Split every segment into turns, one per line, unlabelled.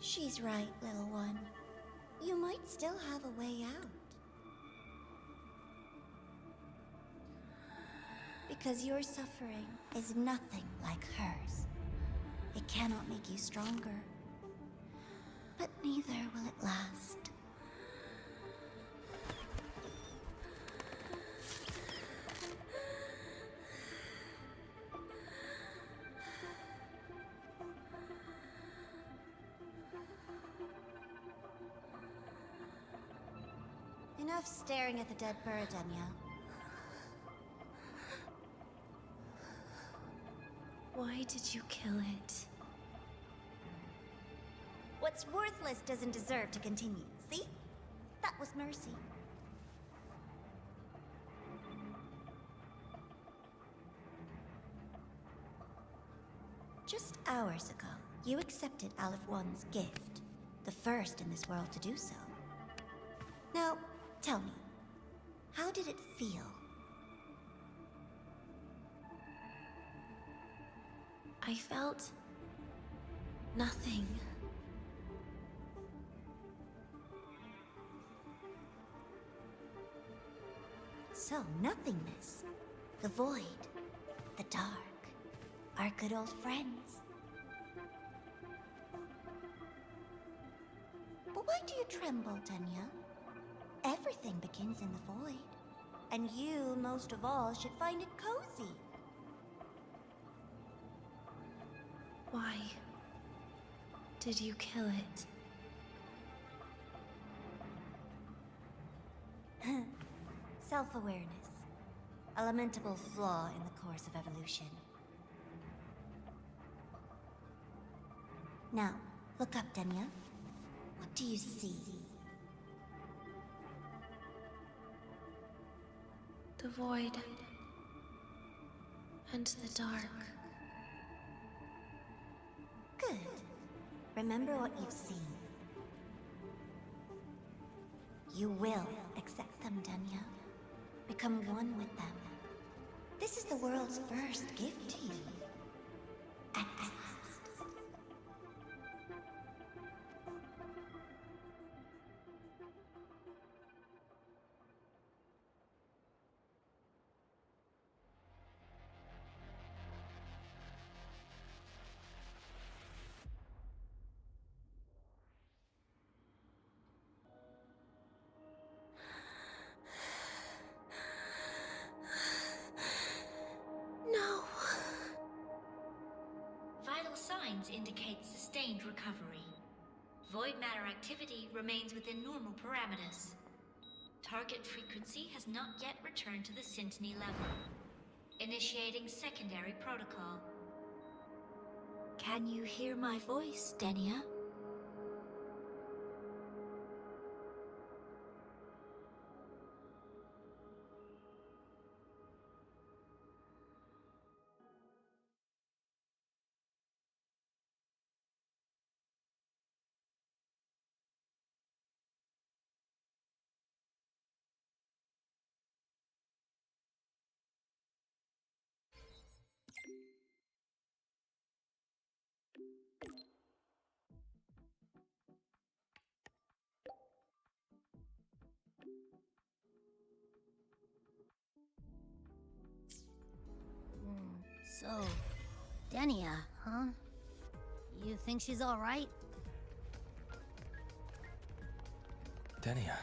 She's right, little one. You might still have a way out. Because your suffering is nothing like hers. It cannot make you stronger. But neither will it last. Enough staring at the dead bird, Denia.
Why did you kill it?
What's worthless doesn't deserve to continue, see? That was mercy. Just hours ago, you accepted Aleph One's gift, the first in this world to do so. Now, tell me, how did it feel?
I felt nothing.
So, nothingness, the void, the dark, our good old friends. But why do you tremble, Denia? Everything begins in the void, and you, most of all, should find it cozy.
Why did you kill it?
Self-awareness. A lamentable flaw in the course of evolution. Now, look up, Denia. What do you see?
The void and the dark.
Good. Remember what you've seen. You will accept them, Denia. Become one with them. This is the world's first gift to you. At last.
No.
Vital signs indicate sustained recovery. Void matter activity remains within normal parameters. Target frequency has not yet returned to the Syntony level. Initiating secondary protocol. Can you hear my voice, Denia?
So, Denia, huh? You think she's alright?
Denia.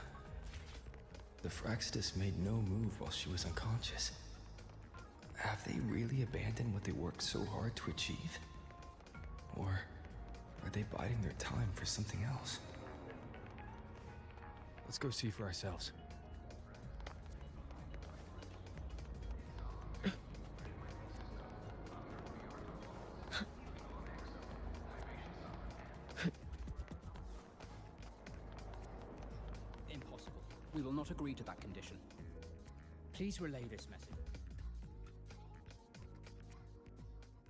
The Fraxidus made no move while she was unconscious. Have they really abandoned what they worked so hard to achieve? Or are they biding their time for something else? Let's go see for ourselves.
Impossible. We will not agree to that condition. Please relay this message.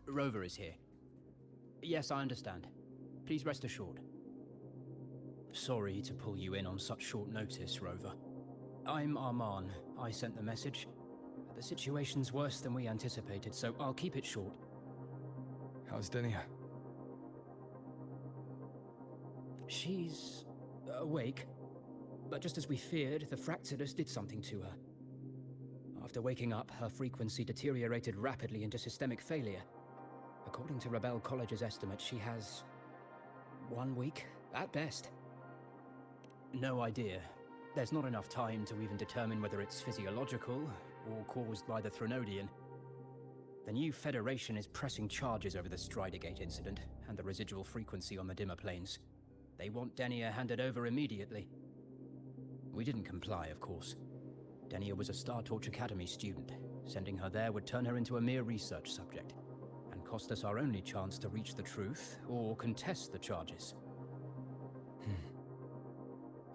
Rover is here. Yes, I understand. Please rest assured. Sorry to pull you in on such short notice, Rover. I'm Arman. I sent the message. The situation's worse than we anticipated, so I'll keep it short.
How's Denia?
She's awake, but just as we feared, the Fractidus did something to her. After waking up, her frequency deteriorated rapidly into systemic failure. According to Rebel College's estimate, she has 1 week, at best. No idea. There's not enough time to even determine whether it's physiological or caused by the Threnodian. The new Federation is pressing charges over the Stridergate incident and the residual frequency on the dimmer planes. They want Denia handed over immediately. We didn't comply, of course. Denia was a Star Torch Academy student. Sending her there would turn her into a mere research subject, and cost us our only chance to reach the truth or contest the charges.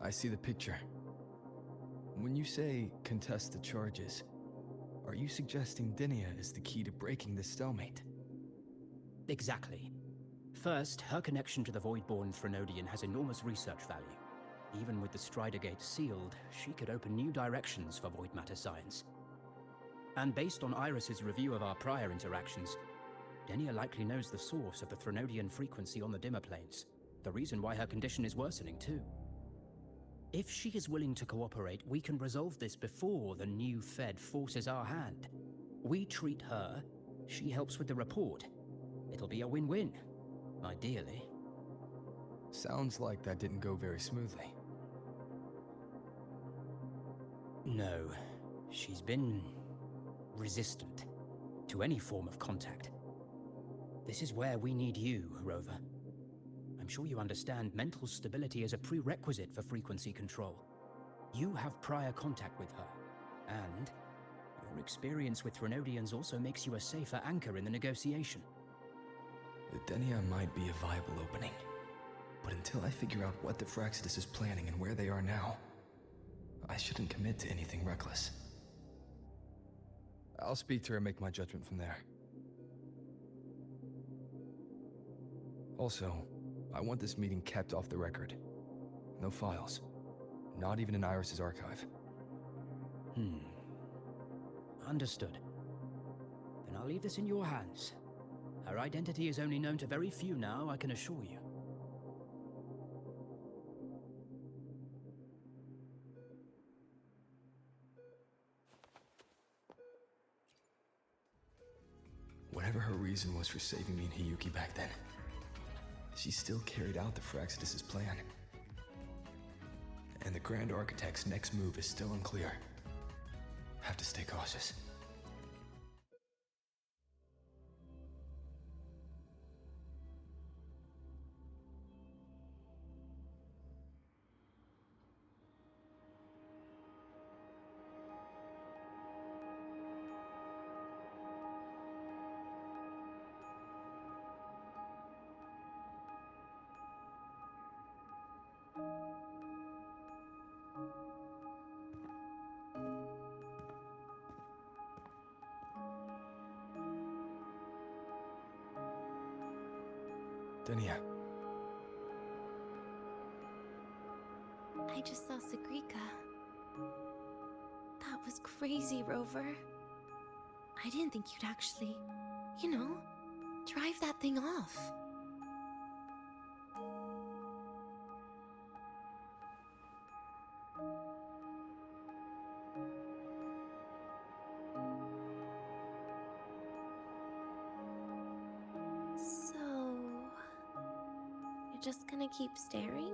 I see the picture. When you say contest the charges, are you suggesting Denia is the key to breaking this stalemate?
Exactly. First, her connection to the Voidborn Threnodian has enormous research value. Even with the Stridergate sealed, she could open new directions for void matter science. And based on Iris's review of our prior interactions, Denia likely knows the source of the Threnodian frequency on the dimmer planes. The reason why her condition is worsening, too. If she is willing to cooperate, we can resolve this before the new Fed forces our hand. We treat her, she helps with the report. It'll be a win-win, ideally.
Sounds like that didn't go very smoothly.
No, she's been resistant to any form of contact. This is where we need you, Rover. I'm sure you understand mental stability is a prerequisite for frequency control. You have prior contact with her, and your experience with Threnodians also makes you a safer anchor in the negotiation.
Denia might be a viable opening, but until I figure out what the Fractidus is planning and where they are now, I shouldn't commit to anything reckless. I'll speak to her and make my judgment from there. Also, I want this meeting kept off the record. No files. Not even in Iris's archive.
Understood. Then I'll leave this in your hands. Her identity is only known to very few now, I can assure you.
Whatever her reason was for saving me and Hiyuki back then, she still carried out the Fractidus' plan. And the Grand Architect's next move is still unclear. Have to stay cautious. Denia.
I just saw Segrika. That was crazy, Rover. I didn't think you'd actually, drive that thing off. So, you're just gonna keep staring?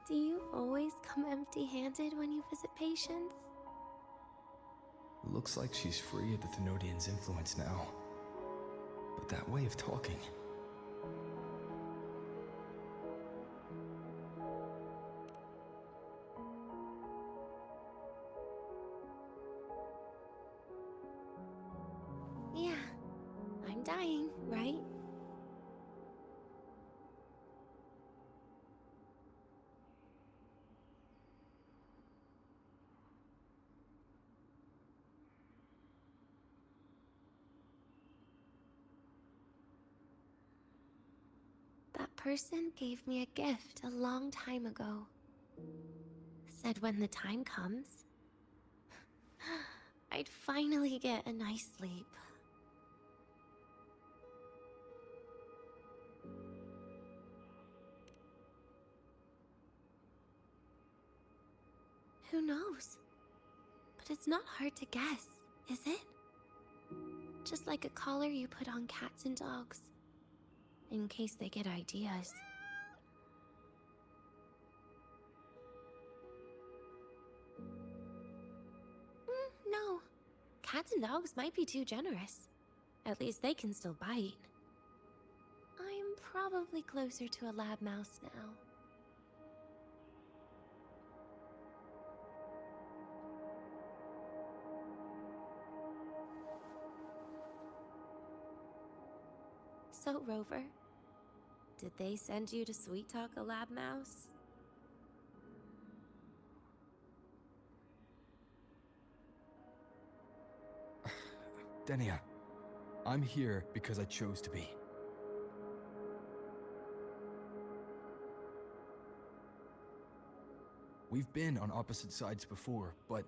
Do you always come empty-handed when you visit patients?
Looks like she's free of the Thenodian's influence now. But that way of talking...
Yeah, I'm dying, right? That person gave me a gift a long time ago. Said when the time comes, I'd finally get a nice sleep. Who knows? But it's not hard to guess, is it? Just like a collar you put on cats and dogs, in case they get ideas. No. Cats and dogs might be too generous. At least they can still bite. I'm probably closer to a lab mouse now. So, Rover, did they send you to sweet talk a lab mouse?
Denia, I'm here because I chose to be. We've been on opposite sides before, but...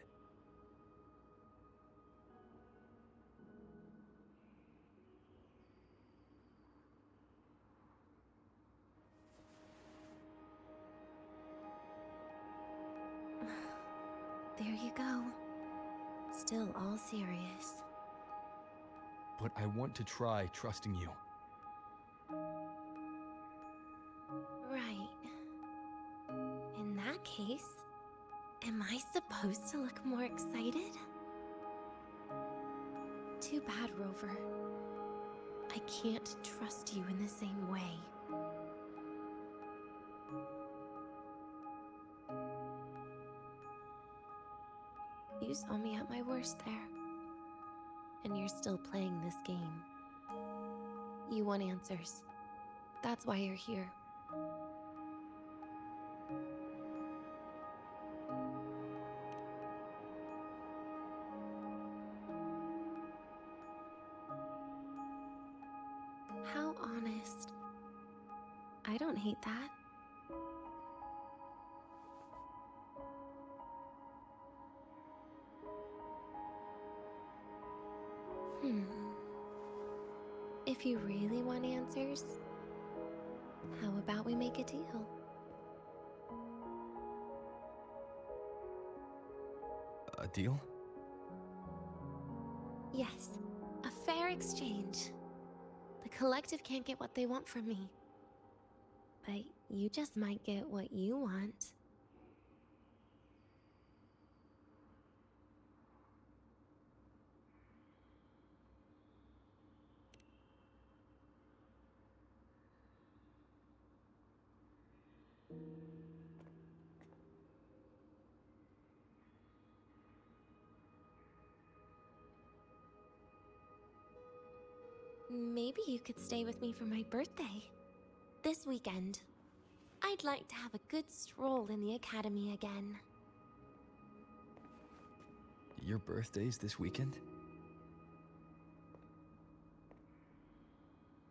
There you go. Still all serious.
But I want to try trusting you.
Right. In that case, am I supposed to look more excited? Too bad, Rover. I can't trust you in the same way. You saw me at my worst there. And you're still playing this game. You want answers. That's why you're here. How honest. I don't hate that. If you really want answers, how about we make a deal?
A deal?
Yes, a fair exchange. The collective can't get what they want from me. But you just might get what you want. Maybe you could stay with me for my birthday. This weekend. I'd like to have a good stroll in the academy again.
Your birthday's this weekend?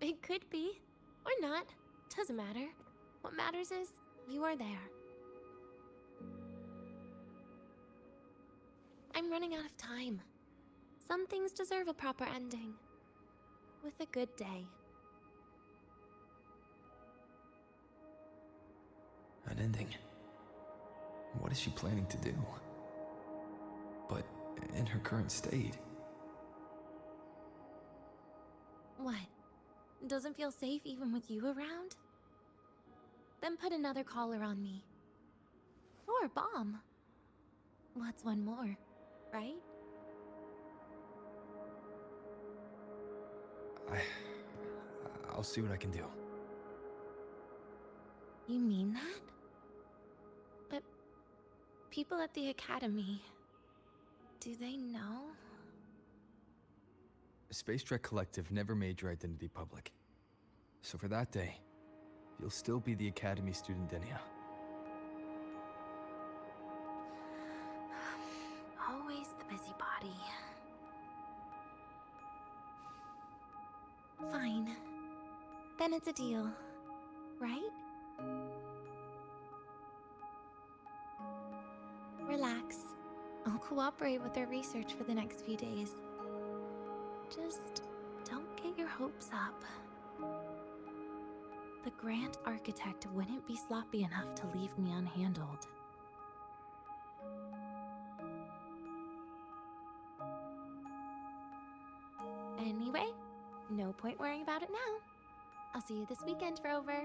It could be. Or not. Doesn't matter. What matters is, you are there. I'm running out of time. Some things deserve a proper ending. With a good day.
An ending? What is she planning to do? But in her current state...
What? Doesn't feel safe even with you around? Then put another collar on me. Or a bomb. What's one more, right?
I'll see what I can do.
You mean that? But people at the academy, do they know?
Space Trek Collective never made your identity public. So for that day, you'll still be the Academy student Denia.
Always the busybody. Fine. Then it's a deal, right? Relax. I'll cooperate with their research for the next few days. Just don't get your hopes up. The Grand Architect wouldn't be sloppy enough to leave me unhandled. point worrying about it now. I'll see you this weekend, Rover.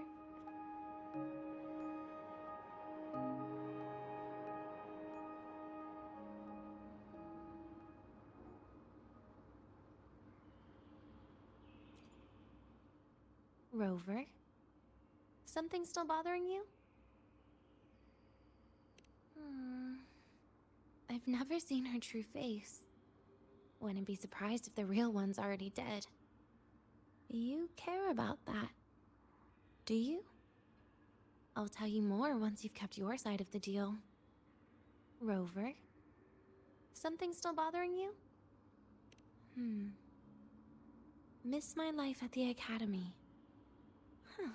Rover? Something still bothering you? I've never seen her true face. Wouldn't be surprised if the real one's already dead. You care about that, do you? I'll tell you more once you've kept your side of the deal. Rover? Something still bothering you? Miss my life at the academy. Huh.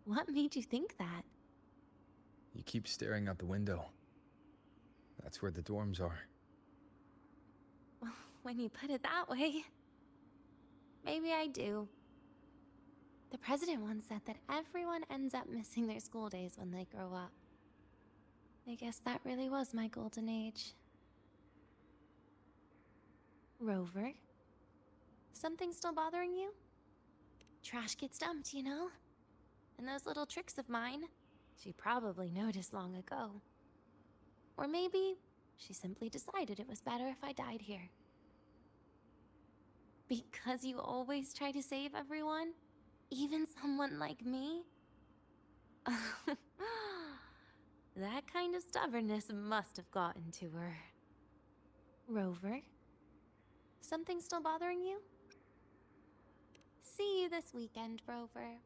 What made you think that?
You keep staring out the window. That's where the dorms are.
When you put it that way. Maybe I do. The president once said that everyone ends up missing their school days when they grow up. I guess that really was my golden age. Rover? Something still bothering you? Trash gets dumped, you know? And those little tricks of mine, she probably noticed long ago. Or maybe she simply decided it was better if I died here. Because you always try to save everyone? Even someone like me? That kind of stubbornness must have gotten to her. Rover? Something still bothering you? See you this weekend, Rover.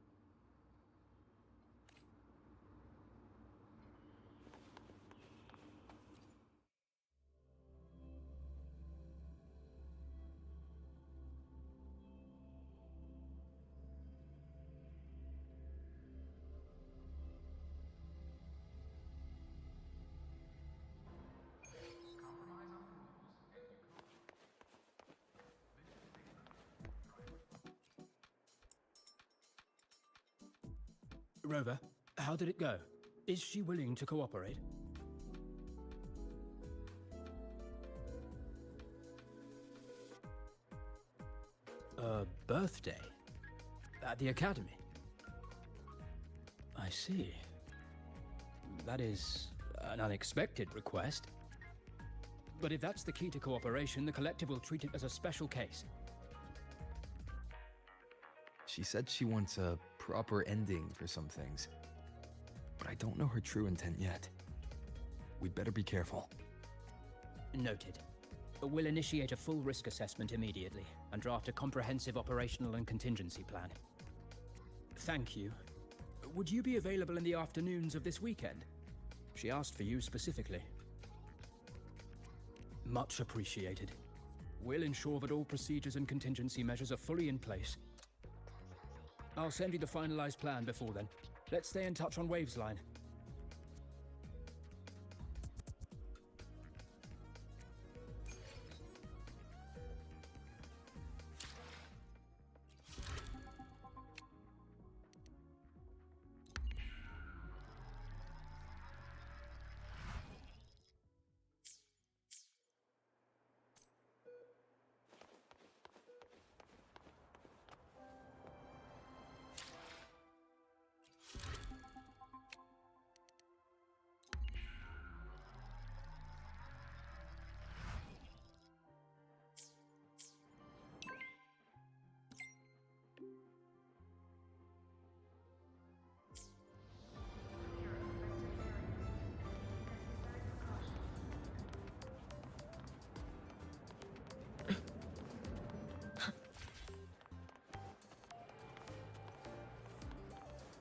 Rover, how did it go? Is she willing to cooperate? A birthday? At the academy? I see. That is an unexpected request. But if that's the key to cooperation, the collective will treat it as a special case.
She said she wants a proper ending for some things, but I don't know her true intent yet. We'd better be careful.
Noted. We'll initiate a full risk assessment immediately and draft a comprehensive operational and contingency plan. Thank you. Would you be available in the afternoons of this weekend? She asked for you specifically. Much appreciated. We'll ensure that all procedures and contingency measures are fully in place. I'll send you the finalized plan before then. Let's stay in touch on Waves line.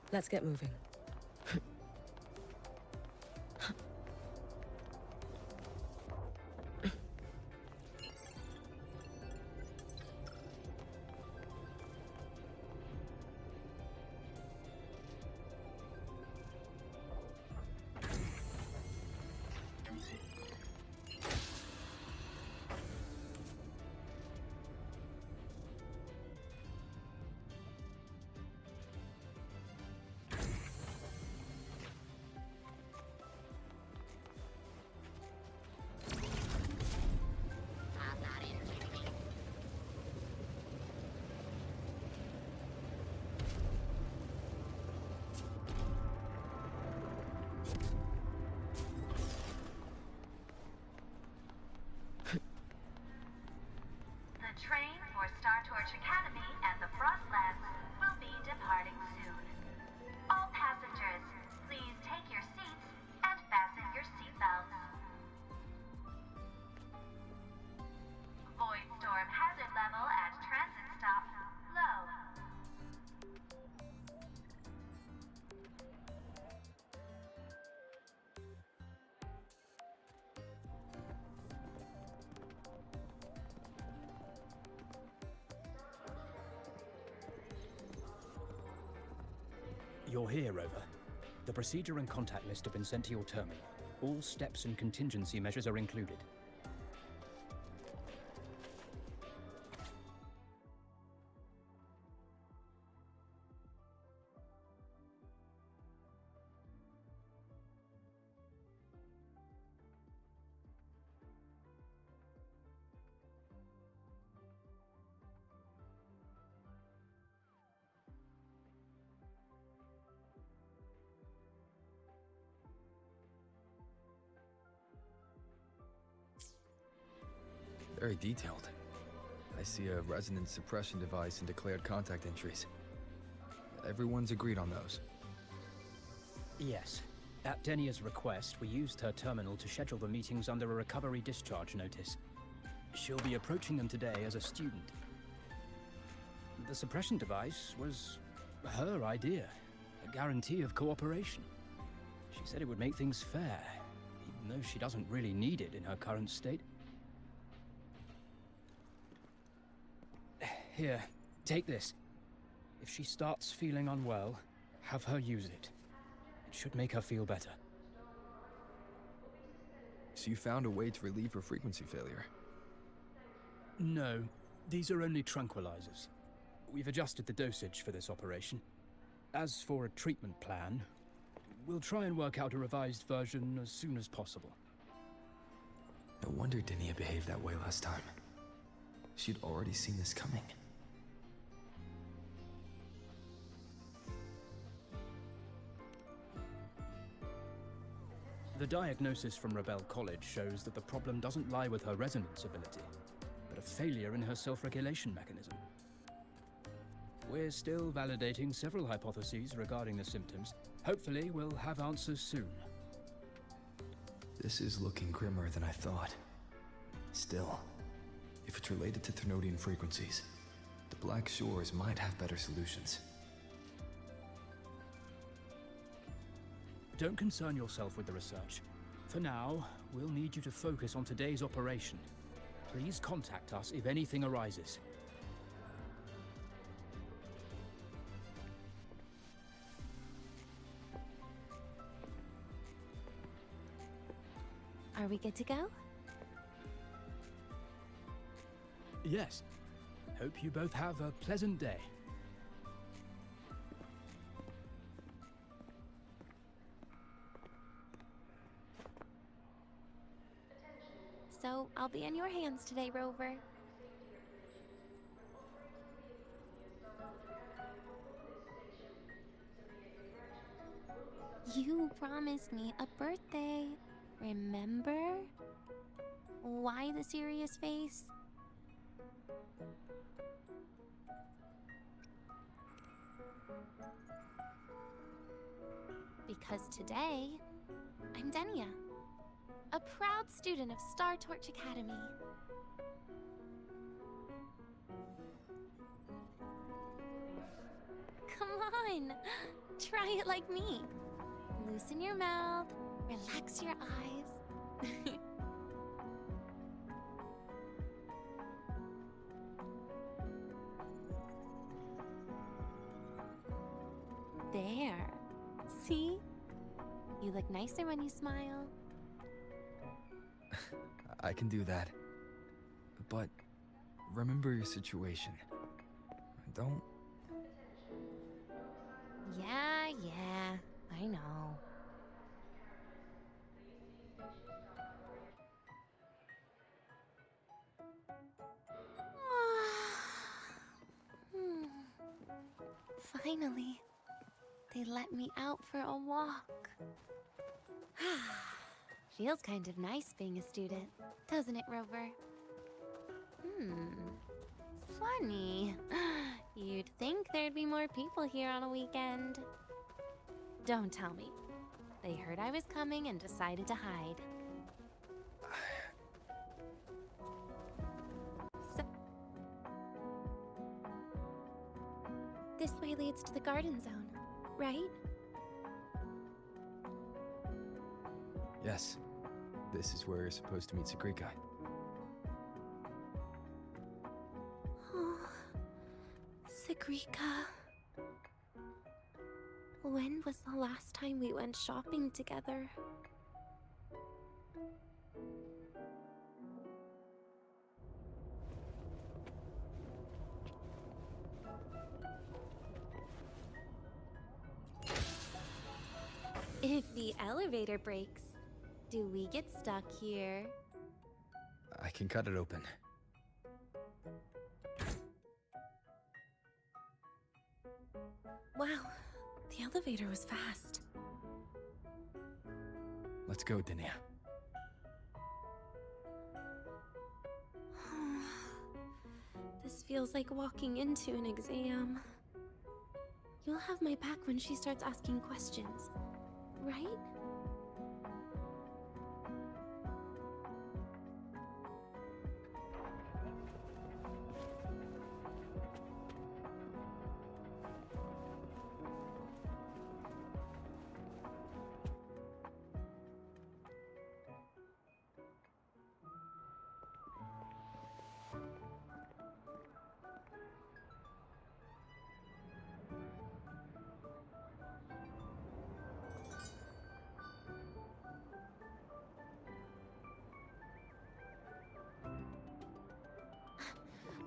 Let's get moving.
You're here, Rover. The procedure and contact list have been sent to your terminal. All steps and contingency measures are included.
Very detailed. I see a resonance suppression device and declared contact entries. Everyone's agreed on those.
Yes. At Denia's request, we used her terminal to schedule the meetings under a recovery discharge notice. She'll be approaching them today as a student. The suppression device was her idea, a guarantee of cooperation. She said it would make things fair, even though she doesn't really need it in her current state. Here, take this. If she starts feeling unwell, have her use it. It should make her feel better.
So you found a way to relieve her frequency failure?
No, these are only tranquilizers. We've adjusted the dosage for this operation. As for a treatment plan, we'll try and work out a revised version as soon as possible.
No wonder Denia behaved that way last time. She'd already seen this coming.
The diagnosis from Rebel College shows that the problem doesn't lie with her resonance ability, but a failure in her self-regulation mechanism. We're still validating several hypotheses regarding the symptoms. Hopefully, we'll have answers soon.
This is looking grimmer than I thought. Still, if it's related to Thermodian frequencies, the Black Shores might have better solutions.
Don't concern yourself with the research. For now, we'll need you to focus on today's operation. Please contact us if anything arises.
Are we good to go?
Yes. Hope you both have a pleasant day.
So, I'll be in your hands today, Rover. You promised me a birthday, remember? Why the serious face? Because today, I'm Denia, a proud student of Star Torch Academy. Come on, try it like me. Loosen your mouth, relax your eyes. There. See? You look nicer when you smile.
I can do that. But remember your situation. Don't...
Yeah, I know. Finally, they let me out for a walk. Feels kind of nice being a student, doesn't it, Rover? Funny. You'd think there'd be more people here on a weekend. Don't tell me. They heard I was coming and decided to hide. So, this way leads to the garden zone, right?
Yes. This is where you're supposed to meet Segue.
Oh, Segue. When was the last time we went shopping together? If the elevator breaks, do we get stuck here?
I can cut it open.
Wow, the elevator was fast.
Let's go, Denia.
This feels like walking into an exam. You'll have my back when she starts asking questions, right?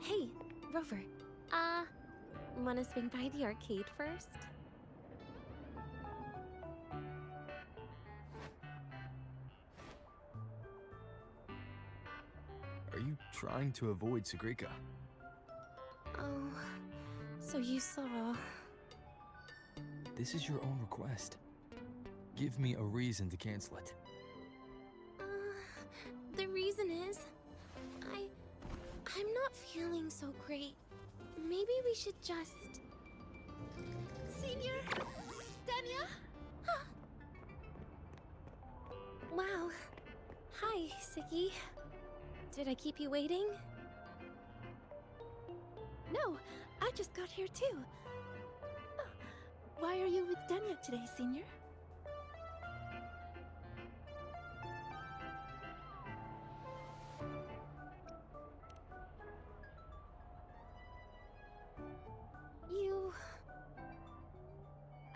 Hey, Rover. Wanna swing by the arcade first?
Are you trying to avoid Segue?
Oh, so you saw...
This is your own request. Give me a reason to cancel it.
The reason is... I'm not feeling so great. Maybe we should just...
Senior? Denia?
Wow. Hi, Segue. Did I keep you waiting?
No, I just got here too. Oh, why are you with Denia today, Senior?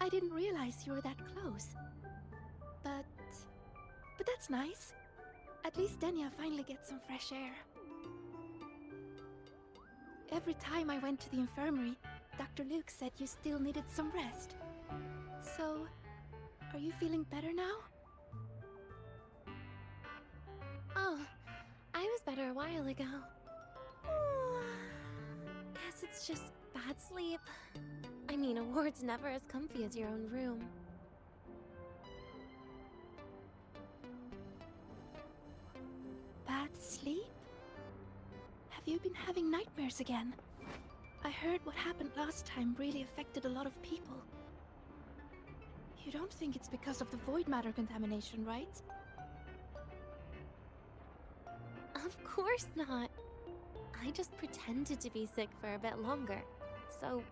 I didn't realize you were that close. But that's nice. At least Denia finally gets some fresh air. Every time I went to the infirmary, Dr. Luke said you still needed some rest. So, are you feeling better now?
Oh, I was better a while ago. Guess it's just bad sleep. I mean, a ward's never as comfy as your own room.
Bad sleep? Have you been having nightmares again? I heard what happened last time really affected a lot of people. You don't think it's because of the void matter contamination, right?
Of course not. I just pretended to be sick for a bit longer, so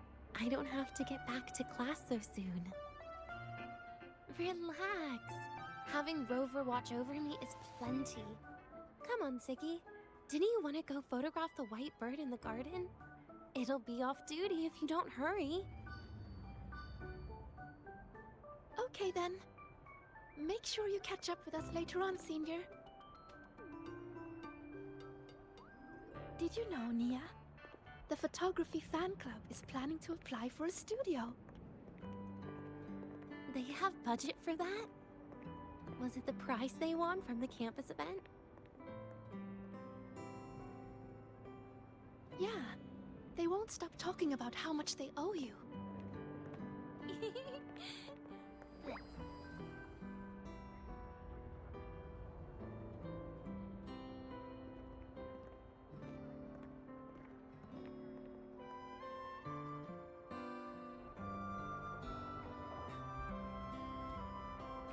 I don't have to get back to class so soon. Relax. Having Rover watch over me is plenty. Come on, Segue. Didn't you want to go photograph the white bird in the garden? It'll be off duty if you don't hurry.
Okay then. Make sure you catch up with us later on, Senior. Did you know, Nia? The photography fan club is planning to apply for a studio.
They have budget for that? Was it the prize they won from the campus event?
Yeah. They won't stop talking about how much they owe you.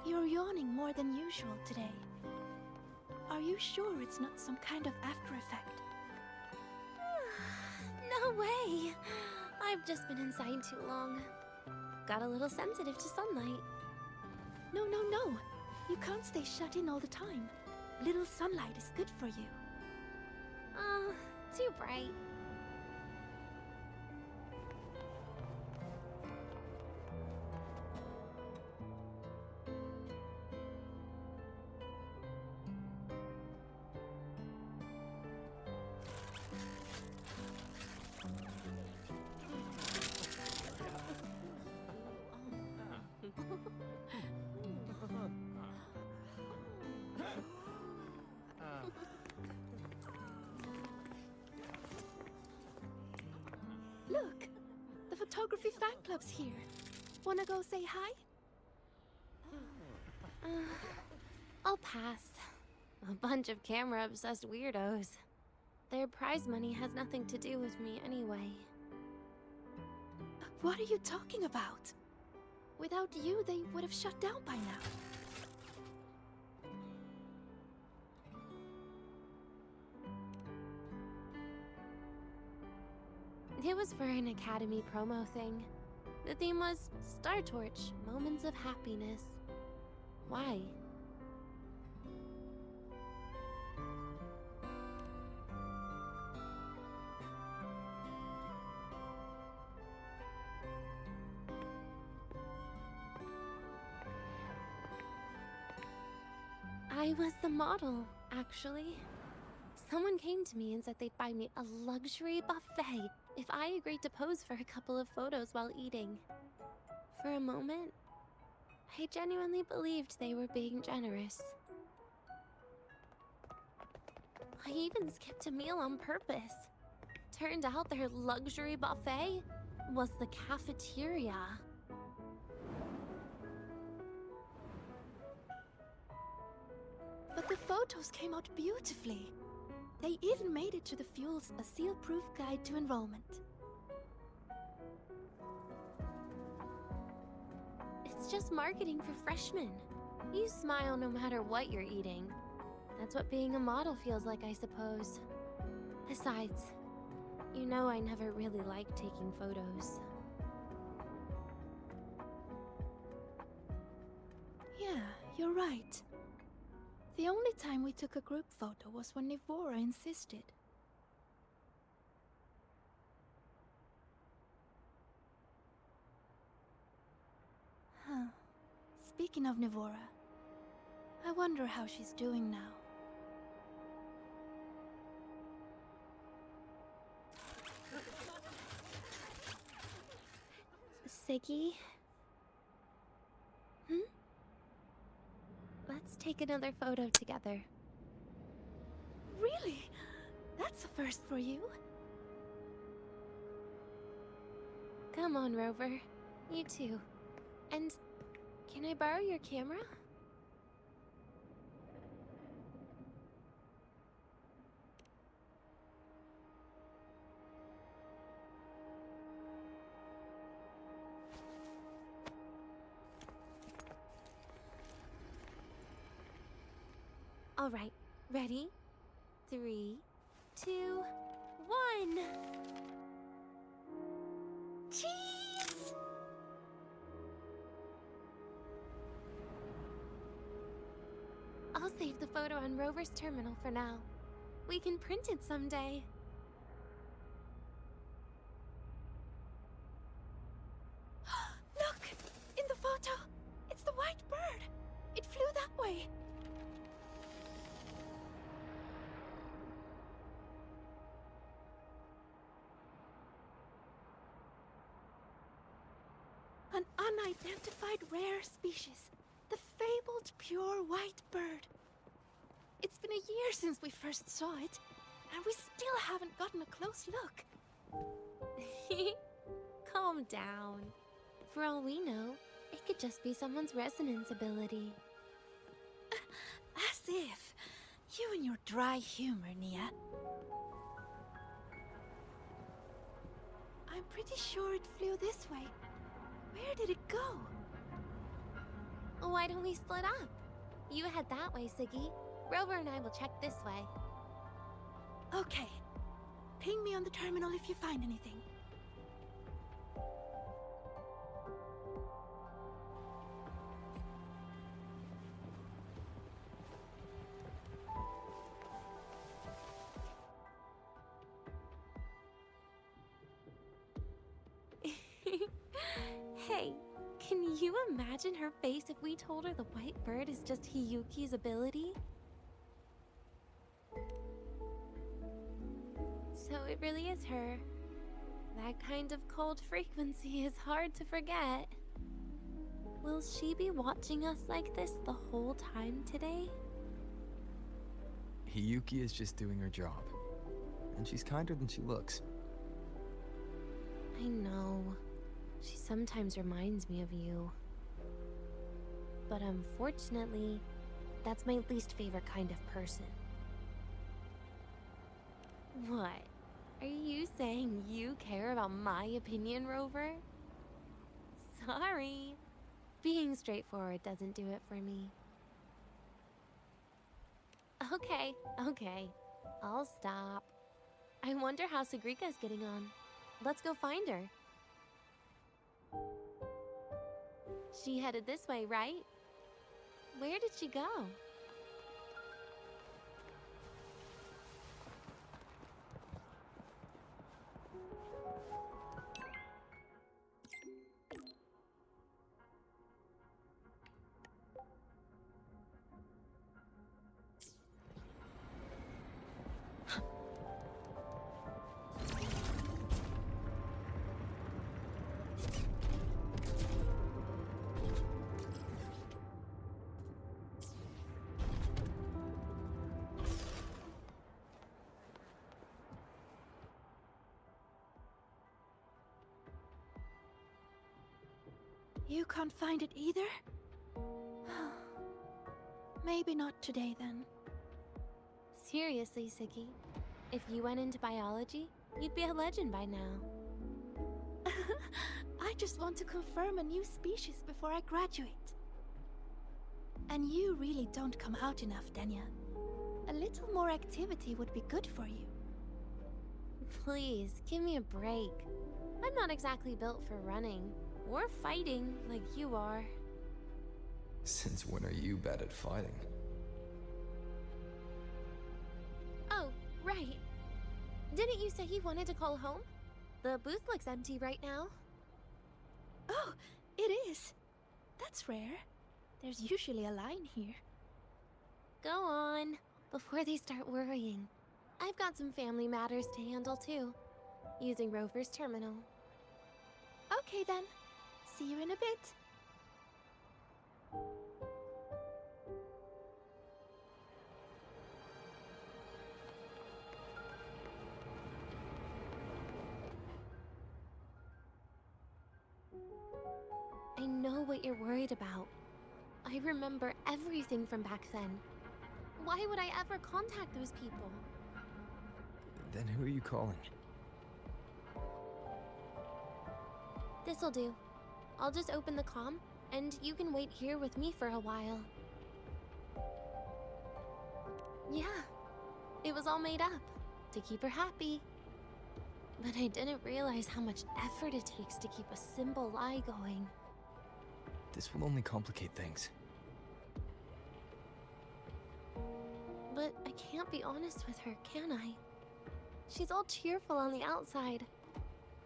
You're yawning more than usual today. Are you sure it's not some kind of after effect?
No way! I've just been inside too long. Got a little sensitive to sunlight.
No. You can't stay shut in all the time. Little sunlight is good for you.
Oh, too bright.
photography fan club's here. Wanna go say hi?
I'll pass. A bunch of camera-obsessed weirdos. Their prize money has nothing to do with me anyway.
What are you talking about? Without you, they would have shut down by now.
It was for an Academy promo thing. The theme was Star Torch, Moments of Happiness. Why? I was the model, actually. Someone came to me and said they'd buy me a luxury buffet if I agreed to pose for a couple of photos while eating. For a moment, I genuinely believed they were being generous. I even skipped a meal on purpose. Turned out their luxury buffet was the cafeteria.
But the photos came out beautifully. They even made it to the Fuel's A Seal-Proof Guide to Enrollment.
It's just marketing for freshmen. You smile no matter what you're eating. That's what being a model feels like, I suppose. Besides, you know I never really liked taking photos.
Yeah, you're right. The only time we took a group photo was when Nivora insisted. Huh. Speaking of Nivora, I wonder how she's doing now.
Segue? Let's take another photo together.
Really? That's a first for you.
Come on, Rover. You too. And can I borrow your camera? All right, ready? 3, 2, 1.
Cheese!
I'll save the photo on Rover's terminal for now. We can print it someday.
Look! In the photo! It's the white bird! It flew that way! An unidentified rare species. The fabled pure white bird. It's been a year since we first saw it, and we still haven't gotten a close look.
Calm down. For all we know, it could just be someone's resonance ability.
As if. You and your dry humor, Nia. I'm pretty sure it flew this way. Where did it go?
Why don't we split up? You head that way, Segue. Rover and I will check this way.
Okay. Ping me on the terminal if you find anything.
Hey, can you imagine her face if we told her the white bird is just Hiyuki's ability? So it really is her. That kind of cold frequency is hard to forget. Will she be watching us like this the whole time today?
Hiyuki is just doing her job. And she's kinder than she looks.
I know. She sometimes reminds me of you. But unfortunately, that's my least favorite kind of person. What? Are you saying you care about my opinion, Rover? Sorry. Being straightforward doesn't do it for me. Okay, okay. I'll stop. I wonder how Sagrika's getting on. Let's go find her. She headed this way, right? Where did she go?
You can't find it either? Maybe not today then.
Seriously, Siggy. If you went into biology, you'd be a legend by now.
I just want to confirm a new species before I graduate. And you really don't come out enough, Denia. A little more activity would be good for you.
Please, give me a break. I'm not exactly built for running or fighting like you are.
Since when are you bad at fighting?
Oh, right. Didn't you say you wanted to call home? The booth looks empty right now.
Oh, it is. That's rare. There's usually a line here.
Go on, before they start worrying. I've got some family matters to handle too, using Rover's terminal.
Okay then. See you in a bit.
I know what you're worried about. I remember everything from back then. Why would I ever contact those people?
Then who are you calling?
This'll do. I'll just open the comm, and you can wait here with me for a while. Yeah, it was all made up, to keep her happy. But I didn't realize how much effort it takes to keep a simple lie going.
This will only complicate things.
But I can't be honest with her, can I? She's all cheerful on the outside,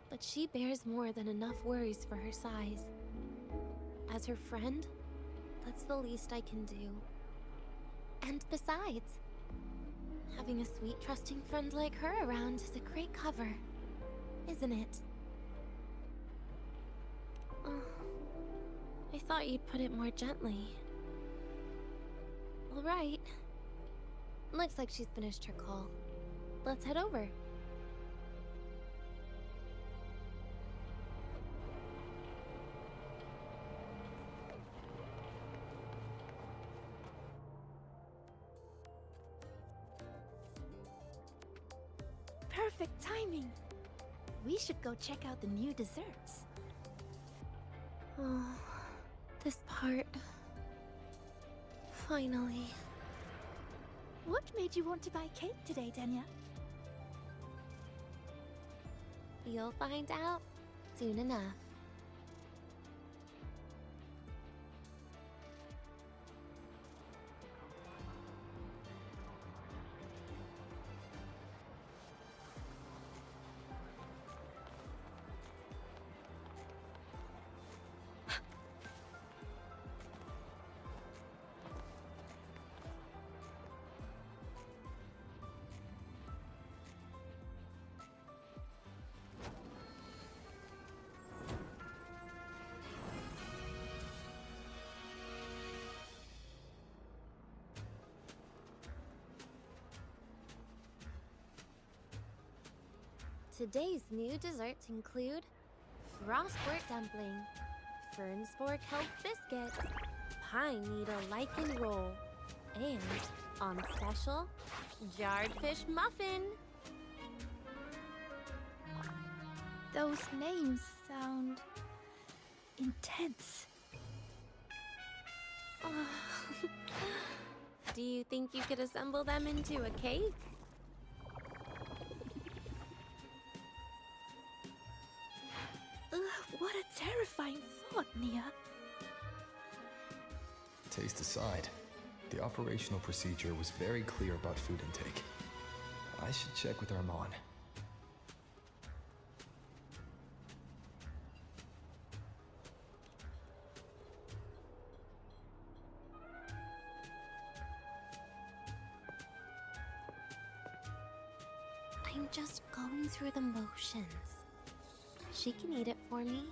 but she bears more than enough worries for her size. As her friend, that's the least I can do. And besides, having a sweet, trusting friend like her around is a great cover, isn't it? Oh, I thought you'd put it more gently. All right. Looks like she's finished her call. Let's head over.
Perfect timing. We should go check out the new desserts.
Oh, this part. Finally.
What made you want to buy cake today, Denia?
You'll find out soon enough. Today's new desserts include raw sport dumpling, fern spore kelp biscuit, pine needle lichen roll, and, on special, jarred fish muffin.
Those names sound intense.
Do you think you could assemble them into a cake?
Ugh, what a terrifying thought, Nia.
Taste aside, the operational procedure was very clear about food intake. I should check with Armand.
I'm just going through the motions. She can eat it for me.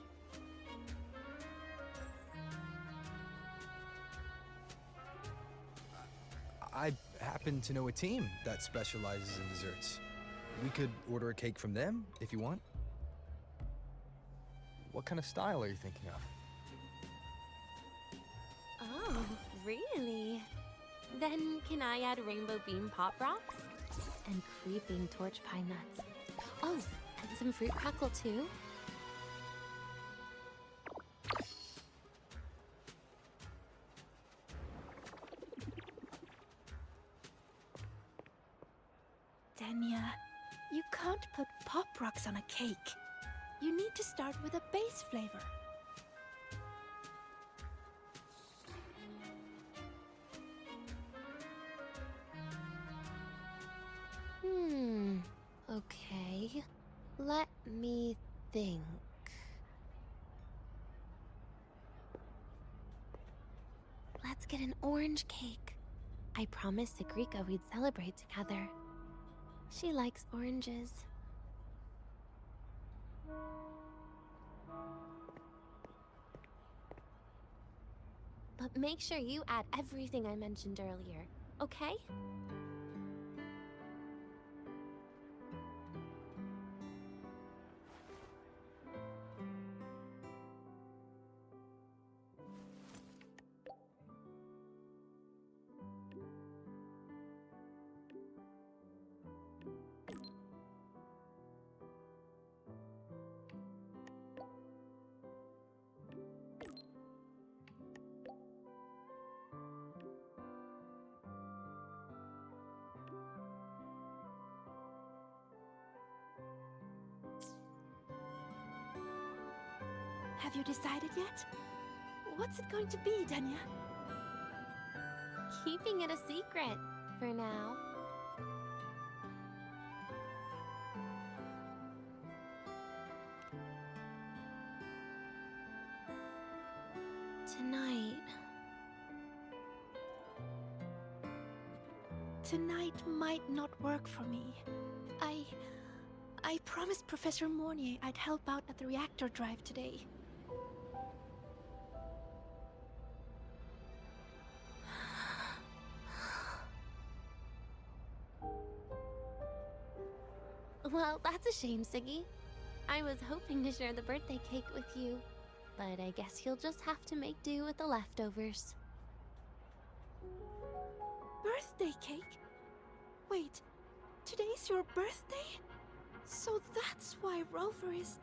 I happen to know a team that specializes in desserts. We could order a cake from them if you want.
What kind of style are you thinking of?
Oh, really? Then can I add rainbow bean pop rocks? And creeping torch pine nuts. Oh, and some fruit crackle too?
Denia, you can't put pop rocks on a cake. You need to start with a base flavor.
Okay. Let me think. Let's get an orange cake. I promised Sagrika we'd celebrate together. She likes oranges. But make sure you add everything I mentioned earlier, okay?
Have you decided yet? What's it going to be, Denia?
Keeping it a secret for now.
Tonight might not work for me. I promised Professor Mornier I'd help out at the reactor drive today.
Well, that's a shame, Siggy. I was hoping to share the birthday cake with you, but I guess you'll just have to make do with the leftovers.
Birthday cake? Wait, today's your birthday? So that's why Rover is...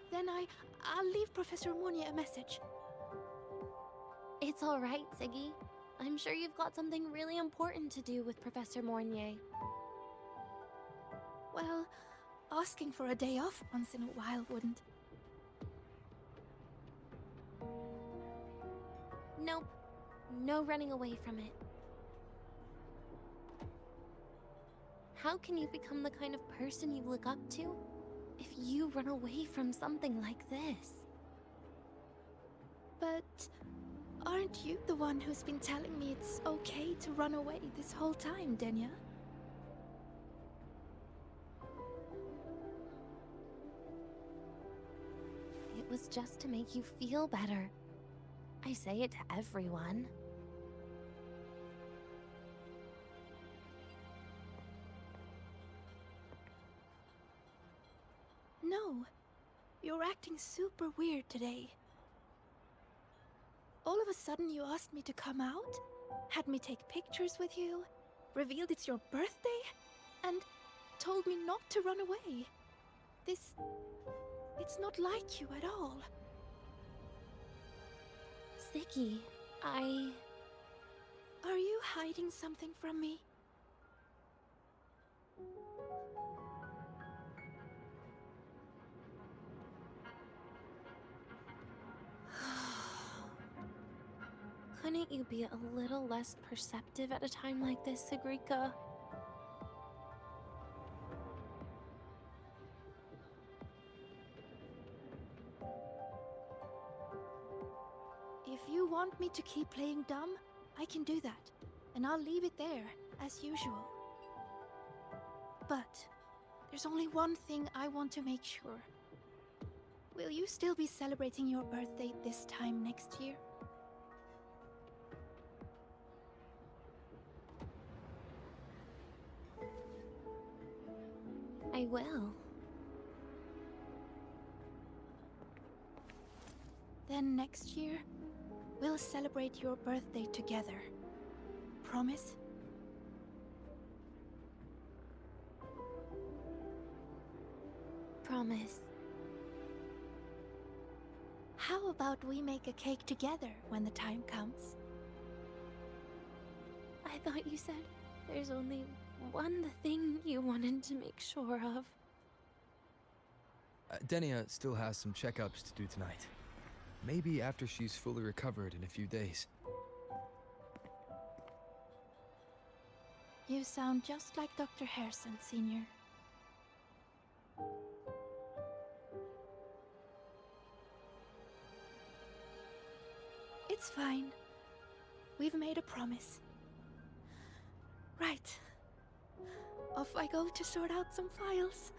Then I'll leave Professor Mornier a message.
It's all right, Siggy. I'm sure you've got something really important to do with Professor Mornier.
Well, asking for a day off once in a while wouldn't.
Nope. No running away from it. How can you become the kind of person you look up to if you run away from something like this?
But aren't you the one who's been telling me it's okay to run away this whole time, Denia?
It was just to make you feel better. I say it to everyone.
You're acting super weird today. All of a sudden you asked me to come out, had me take pictures with you, revealed it's your birthday, and told me not to run away. It's not like you at all.
Segue,
Are you hiding something from me?
Couldn't you be a little less perceptive at a time like this, Sagrika?
If you want me to keep playing dumb, I can do that. And I'll leave it there, as usual. But there's only one thing I want to make sure. Will you still be celebrating your birthday this time next year?
I will.
Then next year, we'll celebrate your birthday together. Promise?
Promise.
How about we make a cake together when the time comes?
I thought you said there's only one thing you wanted to make sure of.
Denia still has some checkups to do tonight. Maybe after she's fully recovered in a few days.
You sound just like Dr. Harrison, Senior. It's fine. We've made a promise. Right. Off I go to sort out some files.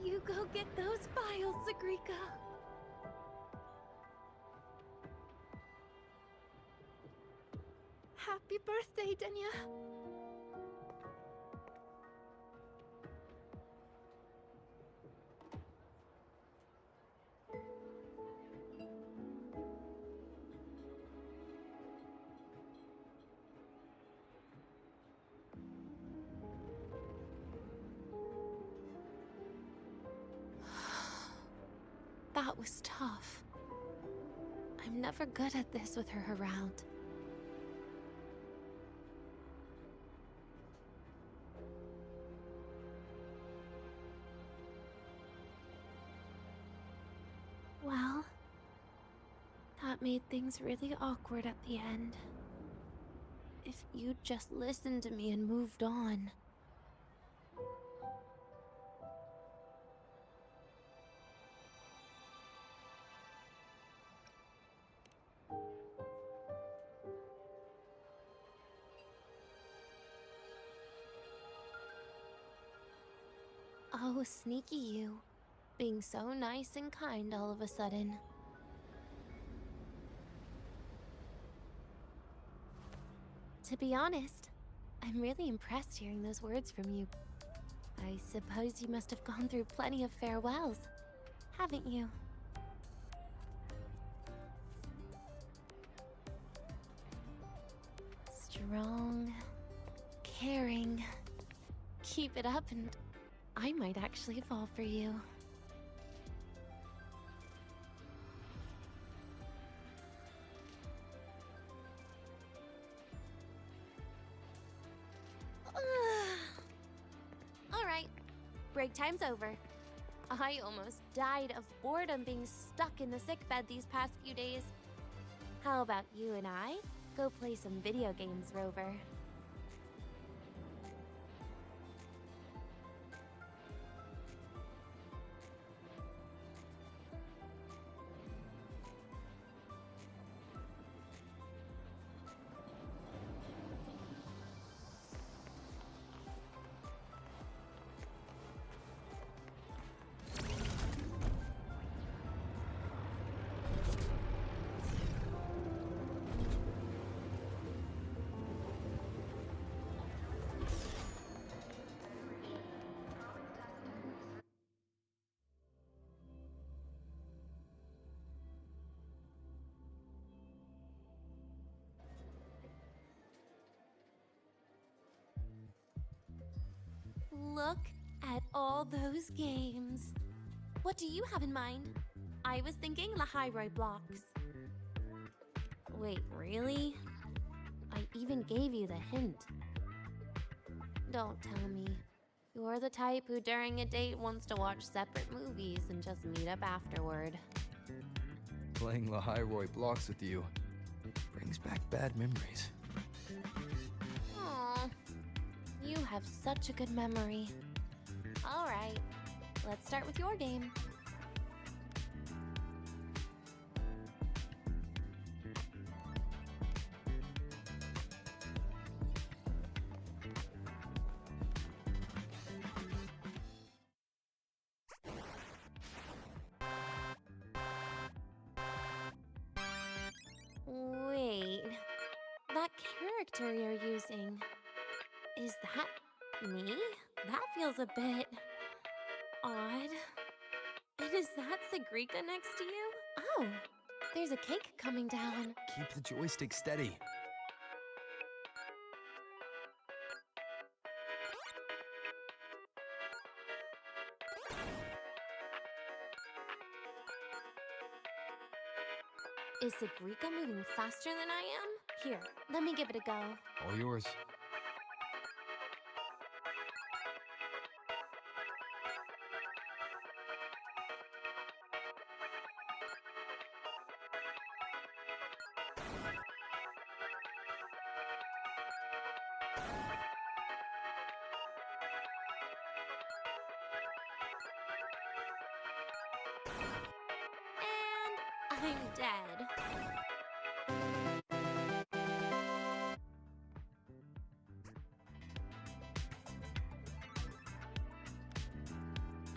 You go get those files, Sagrika.
Happy birthday, Denia.
That was tough. I'm never good at this with her around. Well, that made things really awkward at the end. If you'd just listened to me and moved on. Oh, sneaky you. Being so nice and kind all of a sudden. To be honest, I'm really impressed hearing those words from you. I suppose you must have gone through plenty of farewells, haven't you? Strong, caring. Keep it up and I might actually fall for you. Alright, break time's over. I almost died of boredom being stuck in the sickbed these past few days. How about you and I go play some video games, Rover? Look at all those games. What do you have in mind? I was thinking Lahiroi blocks. Wait, really? I even gave you the hint. Don't tell me. You're the type who during a date wants to watch separate movies and just meet up afterward.
Playing Lahiroi blocks with you brings back bad memories.
Aw, you have such a good memory. All right, let's start with your game. Wait, that character you're using, is that me? That feels a bit odd. And is that Segrika next to you? Oh, there's a cake coming down.
Keep the joystick steady.
Is Segrika moving faster than I am? Here, let me give it a go.
All yours.
And I'm dead.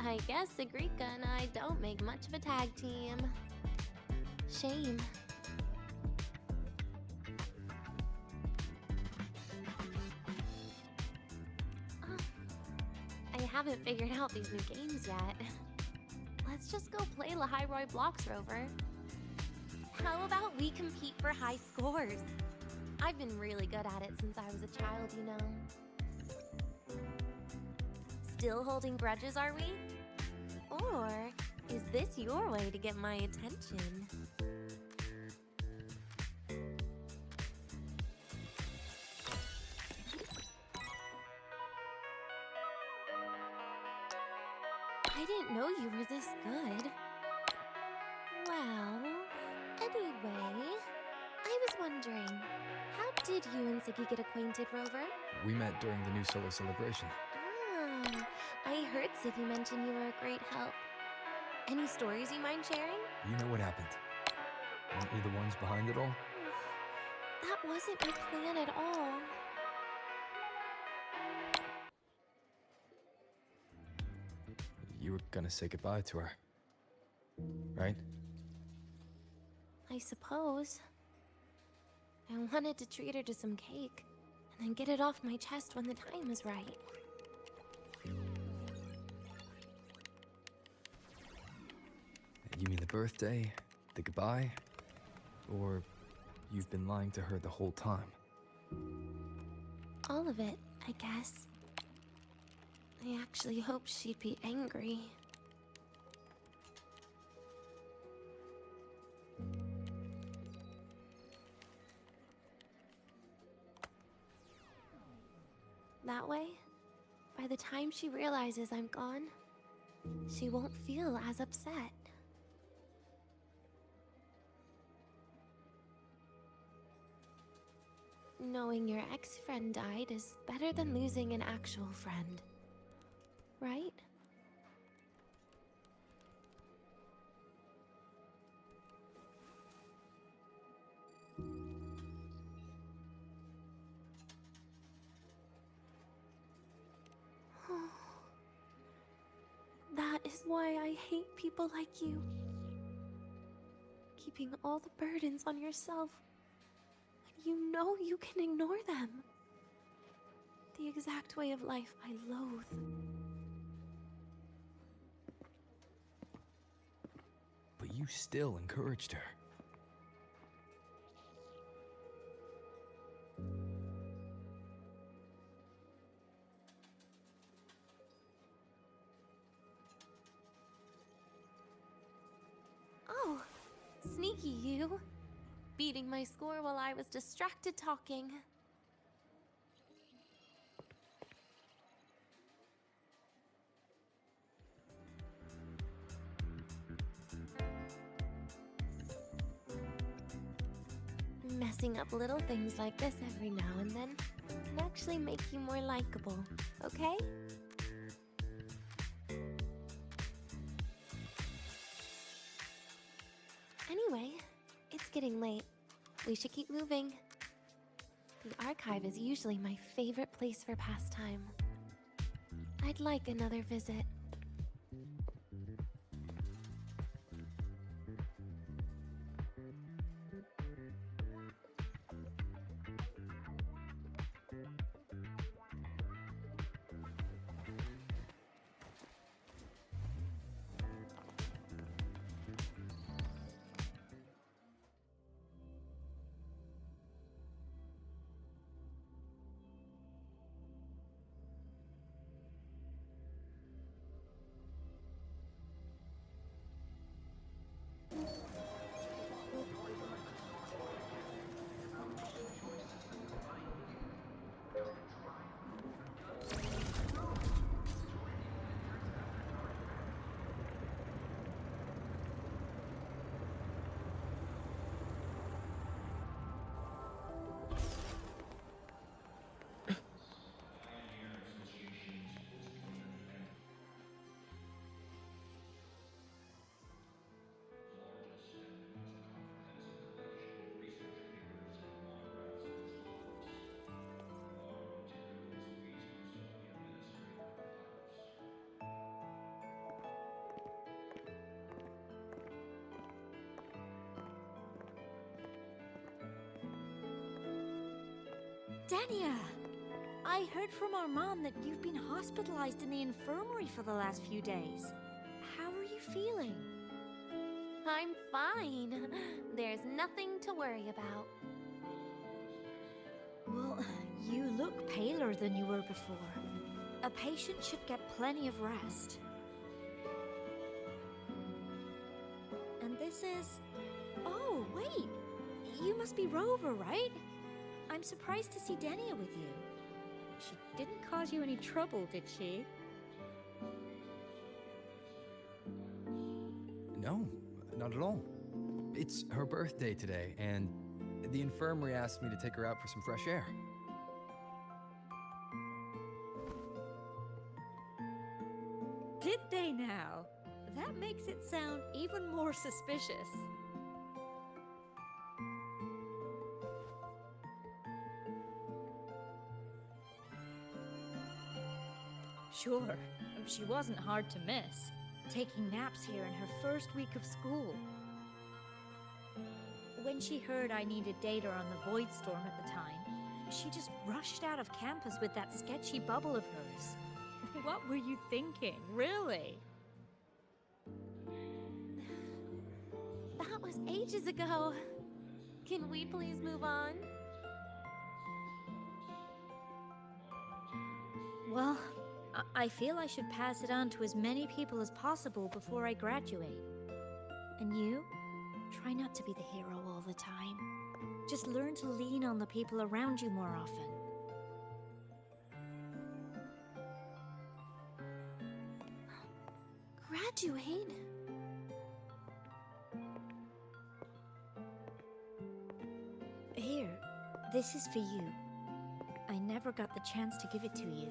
I guess Segrika and I don't make much of a tag team. Shame. I haven't figured out these new games yet. Let's just go play Lahiroi blocks, Rover. How about we compete for high scores? I've been really good at it since I was a child, you know. Still holding grudges, are we? Or is this your way to get my attention? I didn't know you were this good. Well, anyway, I was wondering, how did you and Ziggy get acquainted, Rover?
We met during the New Solar celebration.
Ah, I heard Ziggy mention you were a great help. Any stories you mind sharing?
You know what happened. Aren't you the ones behind it all?
That wasn't my plan at all.
You were gonna say goodbye to her, right?
I suppose. I wanted to treat her to some cake, and then get it off my chest when the time was right.
You mean the birthday, the goodbye, or you've been lying to her the whole time?
All of it, I guess. I actually hoped she'd be angry. That way, by the time she realizes I'm gone, she won't feel as upset. Knowing your ex-friend died is better than losing an actual friend. Right? That is why I hate people like you. Keeping all the burdens on yourself when you know you can ignore them. The exact way of life I loathe.
But you still encouraged her.
you. Beating my score while I was distracted talking. Messing up little things like this every now and then can actually make you more likable, okay? Anyway, it's getting late. We should keep moving. The archive is usually my favorite place for pastime. I'd like another visit.
Denia! I heard from our mom that you've been hospitalized in the infirmary for the last few days. How are you feeling?
I'm fine. There's nothing to worry about.
Well, you look paler than you were before. A patient should get plenty of rest. And this is... Oh, wait! You must be Rover, right? I'm surprised to see Denia with you. She didn't cause you any trouble, did she?
No, not at all. It's her birthday today, and the infirmary asked me to take her out for some fresh air.
Did they now? That makes it sound even more suspicious. Sure, she wasn't hard to miss, taking naps here in her first week of school. When she heard I needed data on the Void Storm at the time, she just rushed out of campus with that sketchy bubble of hers. What were you thinking, really?
That was ages ago. Can we please move on?
Well, I feel I should pass it on to as many people as possible before I graduate. And you? Try not to be the hero all the time. Just learn to lean on the people around you more often.
Graduate?
Here, this is for you. I never got the chance to give it to you.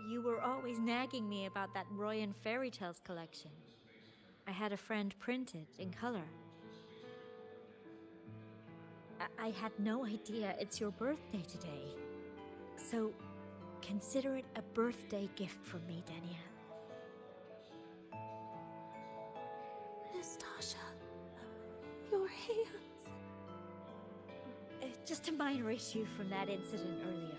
You were always nagging me about that Roy and Fairy Tales collection. I had a friend print it in color. I had no idea it's your birthday today. So, consider it a birthday gift from me, Denia.
Nastasha, your hands.
Just a minor issue from that incident earlier.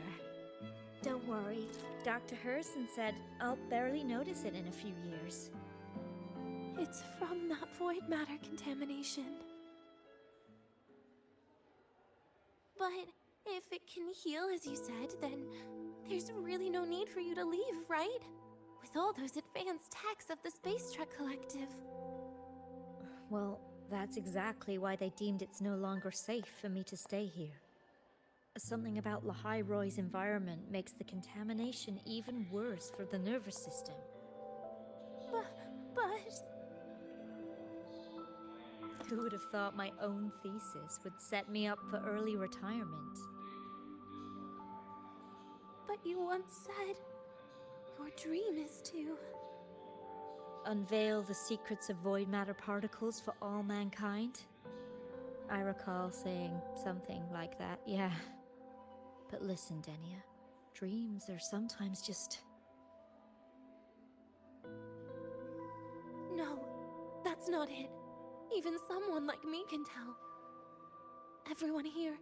Don't worry, Dr. Harrison said I'll barely notice it in a few years.
It's from that void matter contamination. But if it can heal, as you said, then there's really no need for you to leave, right? With all those advanced techs of the Space Trek Collective.
Well,
That's exactly why they deemed it's no longer safe for me to stay here. Something about Lahai-Roy's environment makes the contamination even worse for the nervous system.
But...
Who would have thought my own thesis would set me up for early retirement?
But you once said your dream is to...
Unveil the secrets of void matter particles for all mankind? I recall saying something like that, yeah. But listen, Denia, dreams are sometimes just...
No, that's not it. Even someone like me can tell. Everyone here.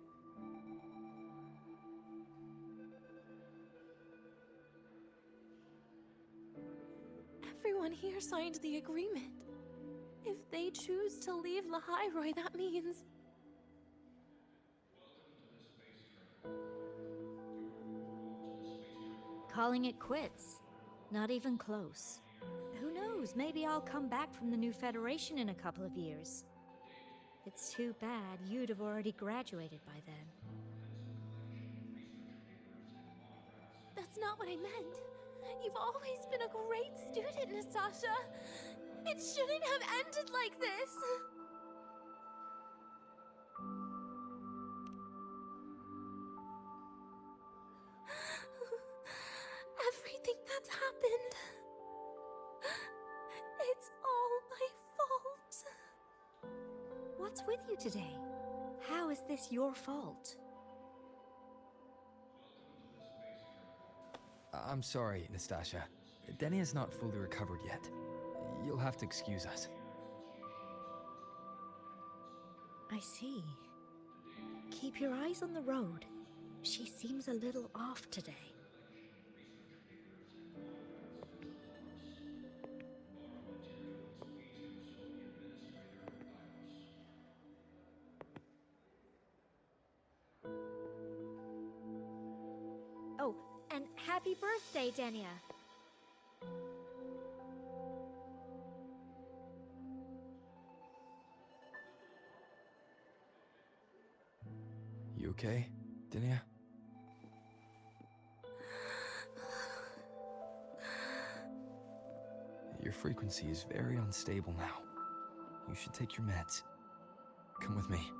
Everyone here signed the agreement. If they choose to leave Lahai-Roy, that means...
Calling it quits. Not even close. Who knows, maybe I'll come back from the new Federation in a couple of years. It's too bad you'd have already graduated by then.
That's not what I meant. You've always been a great student, Nastasha. It shouldn't have ended like this. Everything that's happened... It's all my fault.
What's with you today? How is this your fault?
I'm sorry, Nastasha. Denia's not fully recovered yet. You'll have to excuse us.
I see. Keep your eyes on the road. She seems a little off today. Oh, and happy birthday, Denia!
You okay, Denia? Your frequency is very unstable now. You should take your meds. Come with me.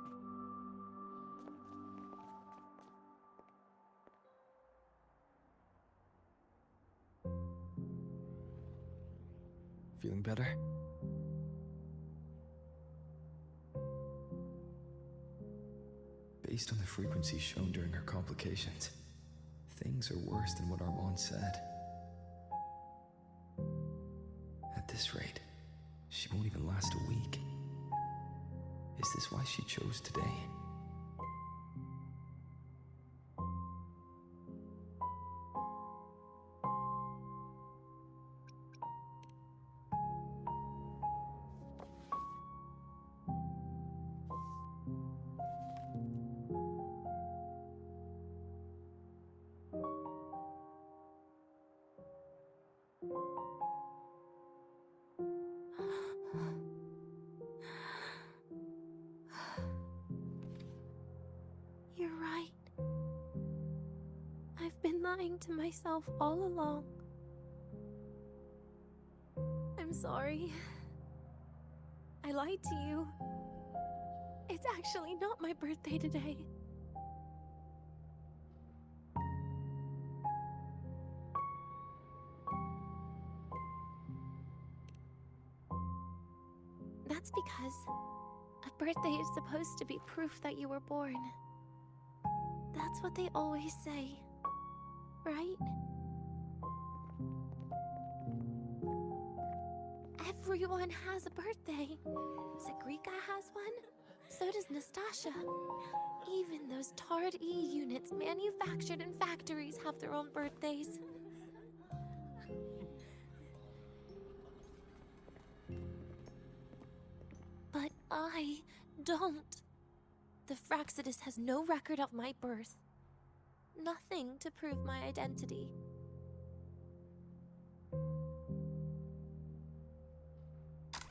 Feeling better? Based on the frequency shown during her complications, things are worse than what Armand said. At this rate, she won't even last a week. Is this why she chose today?
You're right. I've been lying to myself all along. I'm sorry. I lied to you. It's actually not my birthday today. That's because a birthday is supposed to be proof that you were born. That's what they always say, right? Everyone has a birthday. Zagrika has one, so does Nastasha. Even those Tard E units manufactured in factories have their own birthdays. But I don't. The Fraxidus has no record of my birth. Nothing to prove my identity.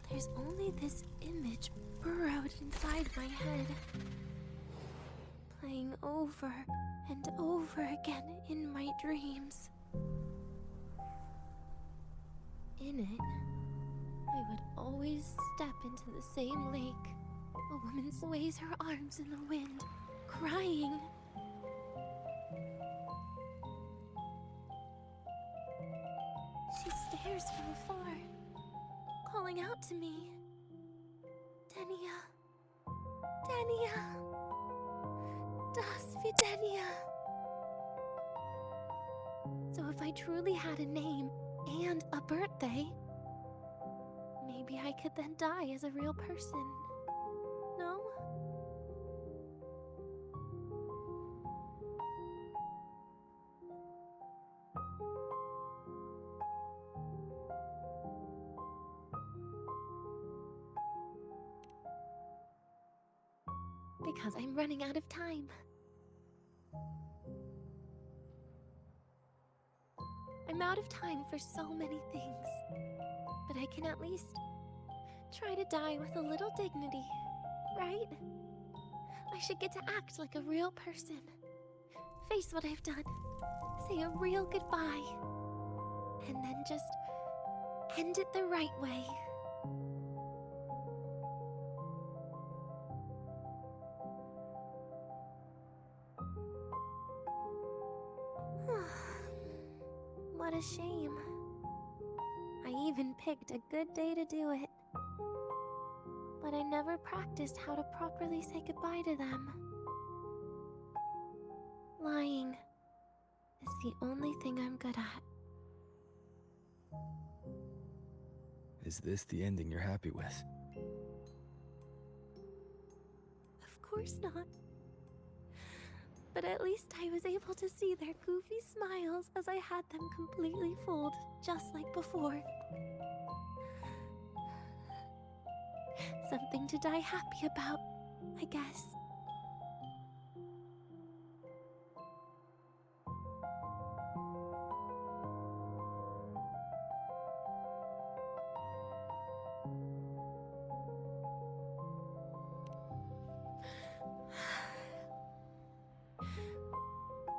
There's only this image burrowed inside my head, playing over and over again in my dreams. In it, I would always step into the same lake. A woman sways her arms in the wind, crying. She stares from afar, calling out to me. Denia. Denia. Das wie Denia. So if I truly had a name and a birthday, maybe I could then die as a real person. No? Because I'm running out of time. I'm out of time for so many things, but I can at least try to die with a little dignity, right? I should get to act like a real person. Face what I've done. Say a real goodbye. And then just end it the right way. What a shame. I even picked a good day to do it. But I never practiced how to properly say goodbye to them. Lying is the only thing I'm good at.
Is this the ending you're happy with?
Of course not. But at least I was able to see their goofy smiles as I had them completely fooled, just like before. Something to die happy about, I guess.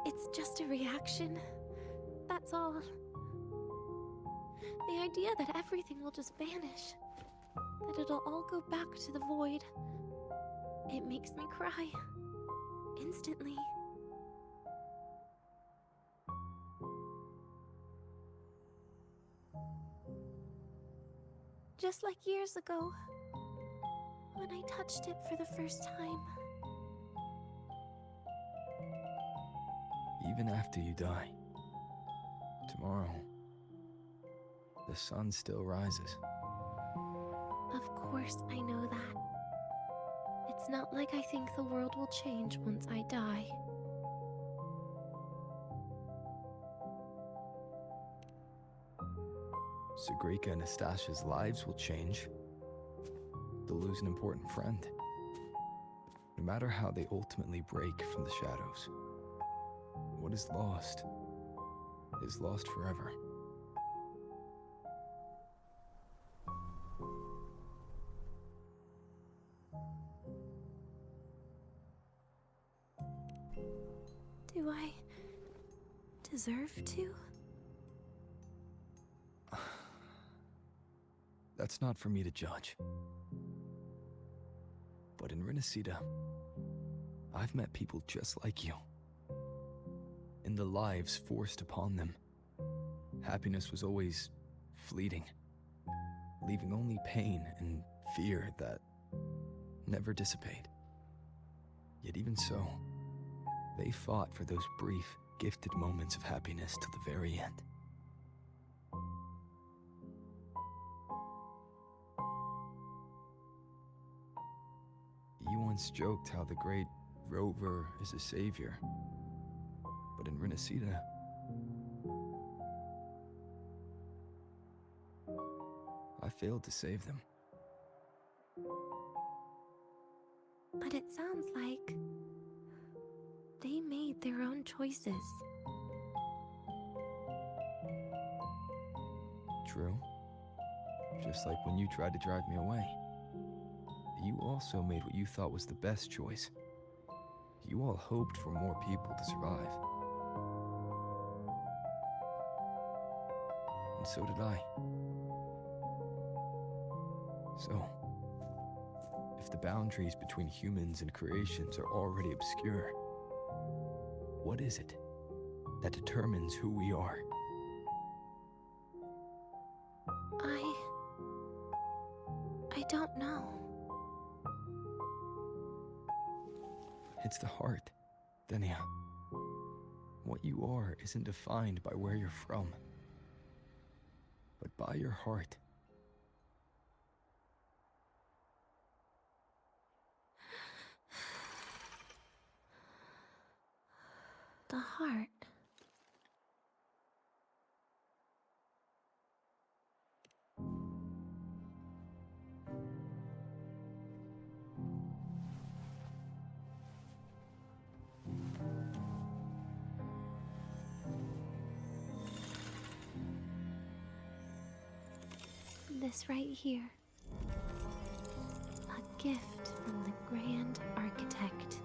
It's just a reaction. That's all. The idea that everything will just vanish, that it'll all go back to the void, it makes me cry. Instantly. Just like years ago, when I touched it for the first time.
Even after you die, tomorrow, the sun still rises.
Of course I know that. It's not like I think the world will change once I die.
Segrika and Nastasha's lives will change. They'll lose an important friend. No matter how they ultimately break from the shadows, what is lost forever.
Do I deserve to?
That's not for me to judge. But in Renacida, I've met people just like you. In the lives forced upon them, happiness was always fleeting, leaving only pain and fear that never dissipate. Yet even so, they fought for those brief, gifted moments of happiness to the very end. You once joked how the great Rover is a savior. But in Renacida, I failed to save them.
But it sounds like they made their own choices.
True. Just like when you tried to drive me away. You also made what you thought was the best choice. You all hoped for more people to survive. And so did I. So, if the boundaries between humans and creations are already obscure, what is it that determines who we are?
I don't know.
It's the heart, Denia. What you are isn't defined by where you're from, but by your heart.
The heart. This right here. A gift from the Grand Architect.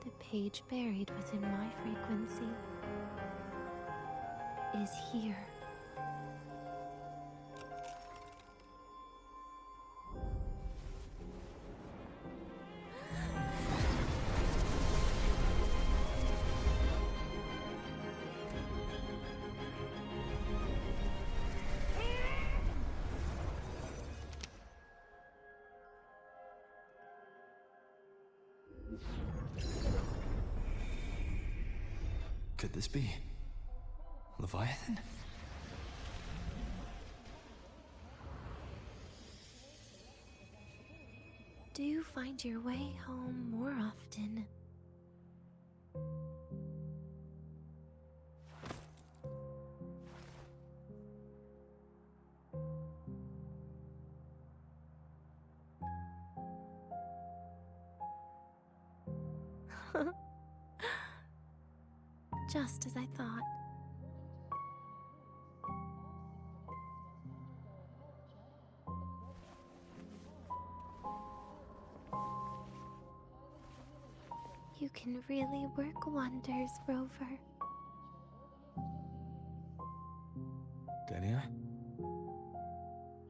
The page buried within my frequency is here.
Could this be Leviathan?
Do find your way home more often. Just as I thought. You can really work wonders, Rover.
Denia?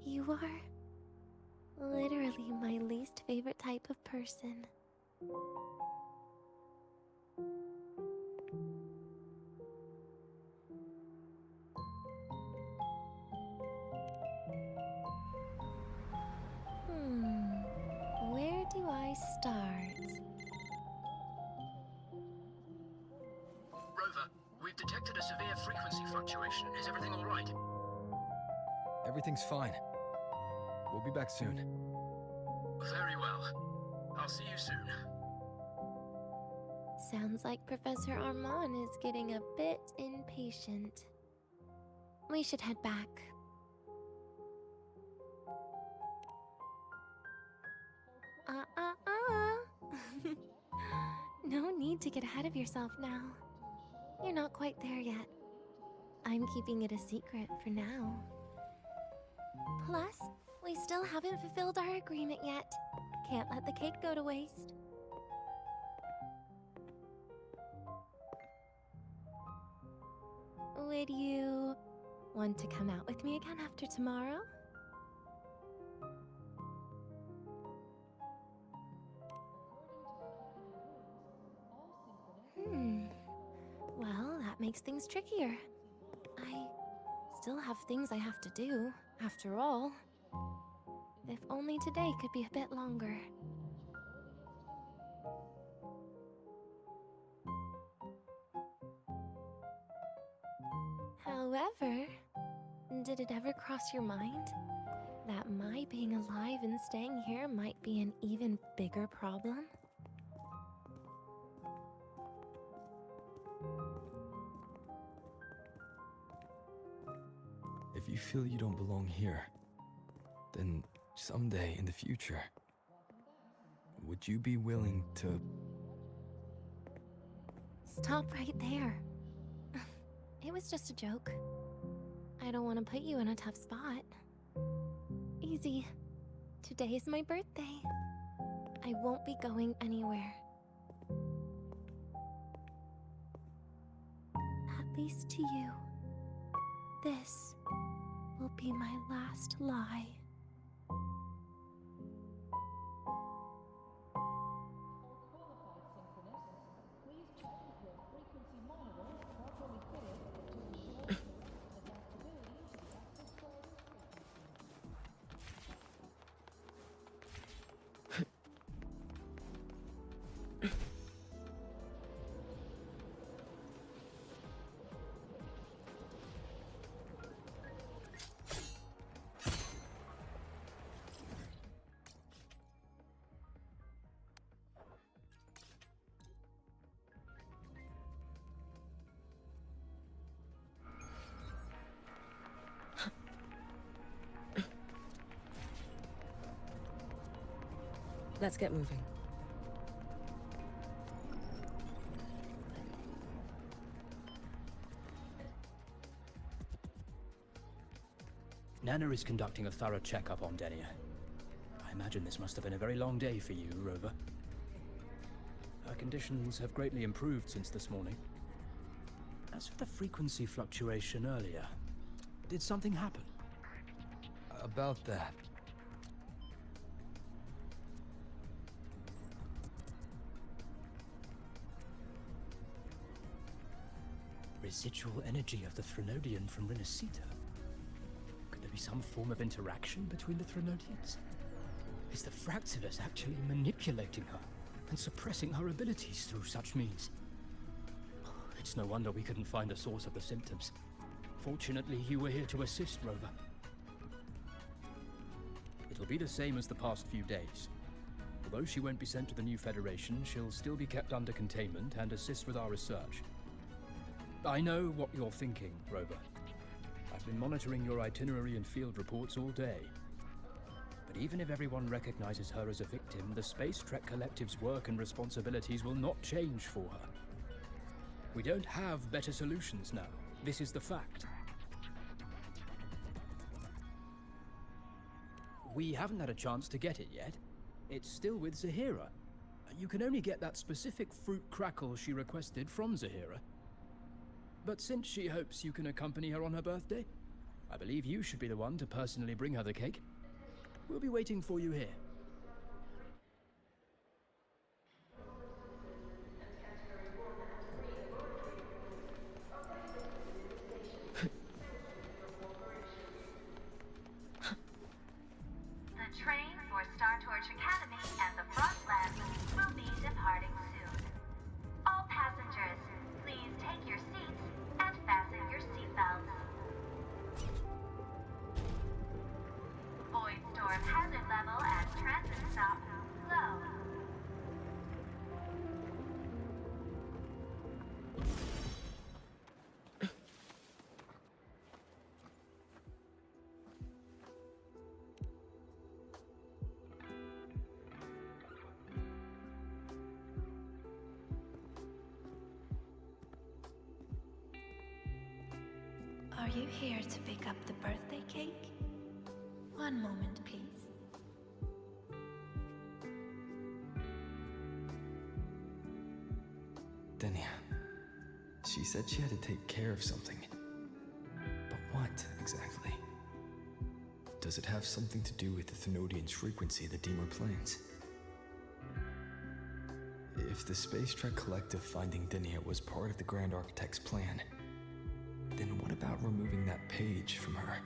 You are literally my least favorite type of person. Where do I start?
Rover, we've detected a severe frequency fluctuation. Is everything all right?
Everything's fine. We'll be back soon.
Very well. I'll see you soon.
Sounds like Professor Armand is getting a bit impatient. We should head back. No need to get ahead of yourself now. You're not quite there yet. I'm keeping it a secret for now. Plus, we still haven't fulfilled our agreement yet. Can't let the cake go to waste. Would you want to come out with me again after tomorrow? Well, that makes things trickier. I still have things I have to do, after all. If only today could be a bit longer. However, did it ever cross your mind that my being alive and staying here might be an even bigger problem?
If you feel you don't belong here, then someday in the future, would you be willing to...
Stop right there. It was just a joke. I don't want to put you in a tough spot. Easy. Today is my birthday. I won't be going anywhere. At least to you. This will be my last lie.
Let's get moving.
Nana is conducting a thorough checkup on Denia. I imagine this must have been a very long day for you, Rover. Her conditions have greatly improved since this morning. As for the frequency fluctuation earlier, did something happen?
About that.
Residual energy of the Threnodian from Renacita. Could there be some form of interaction between the Threnodians? Is the Fractivus actually manipulating her and suppressing her abilities through such means? It's no wonder we couldn't find the source of the symptoms. Fortunately, you were here to assist, Rover. It'll be the same as the past few days. Although she won't be sent to the new Federation, she'll still be kept under containment and assist with our research. I know what you're thinking, Rover. I've been monitoring your itinerary and field reports all day. But even if everyone recognizes her as a victim, the Space Trek Collective's work and responsibilities will not change for her. We don't have better solutions now. This is the fact. We haven't had a chance to get it yet. It's still with Zahira. You can only get that specific fruit crackle she requested from Zahira. But since she hopes you can accompany her on her birthday, I believe you should be the one to personally bring her the cake. We'll be waiting for you here.
The train for Star Torch Academy and the Frostlands will be departing soon. All passengers, please take your seats and fasten your seatbelts. Void storm hazard level at transit stop low.
Are you here to pick up the birthday cake? One moment, please.
Denia. She said she had to take care of something. But what, exactly? Does it have something to do with the Thenodian's frequency the Deemer plans? If the Space Trek Collective finding Denia was part of the Grand Architect's plan, then what about removing that page from her?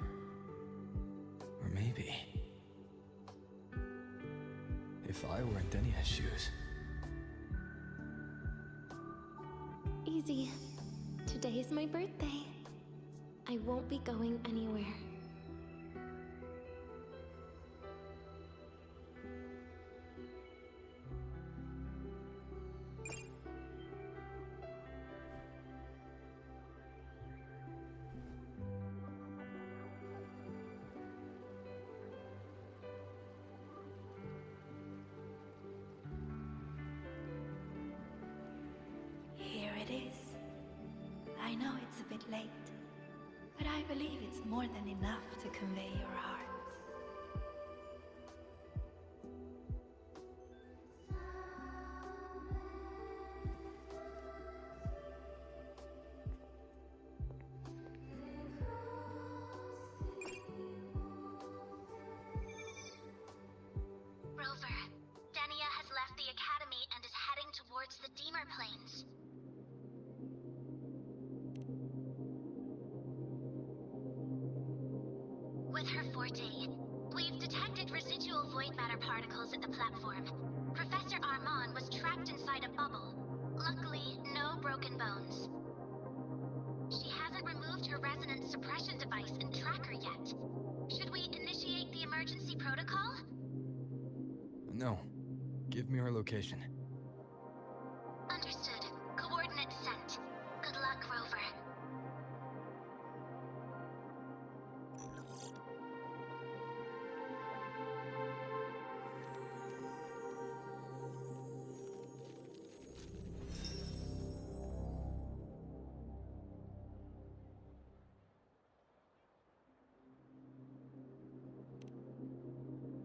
Or maybe... if I were in Denia's shoes...
Easy. Today is my birthday. I won't be going anywhere.
Here it is. I know it's a bit late, but I believe it's more than enough to convey your hearts.
Rover, Denia has left the academy and is heading towards the Deemer Plains. With her forte, we've detected residual void matter particles at the platform. Professor Armand was trapped inside a bubble. Luckily, no broken bones. She hasn't removed her resonance suppression device and tracker yet. Should we initiate the emergency protocol?
No. Give me her location.
Understood. Coordinates sent. Good luck, Rover.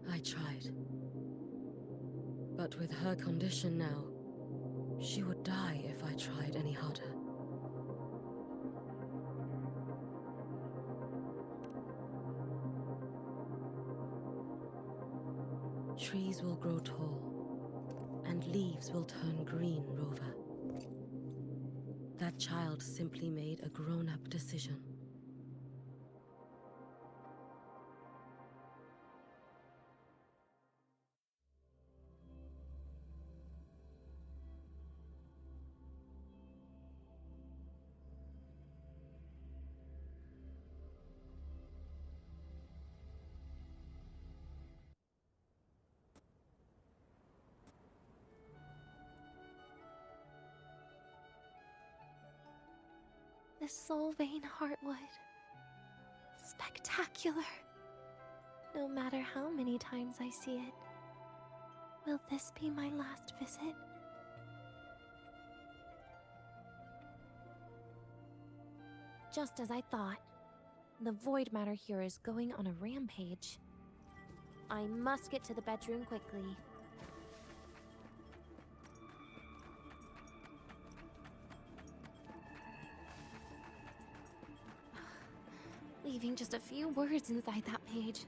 I tried. But with her condition now, she would die if I tried any harder. Trees will grow tall, and leaves will turn green, Rover. That child simply made a grown-up decision.
The Soul Vein Heartwood. Spectacular. No matter how many times I see it, will this be my last visit? Just as I thought, the void matter here is going on a rampage. I must get to the bedroom quickly. Leaving just a few words inside that page.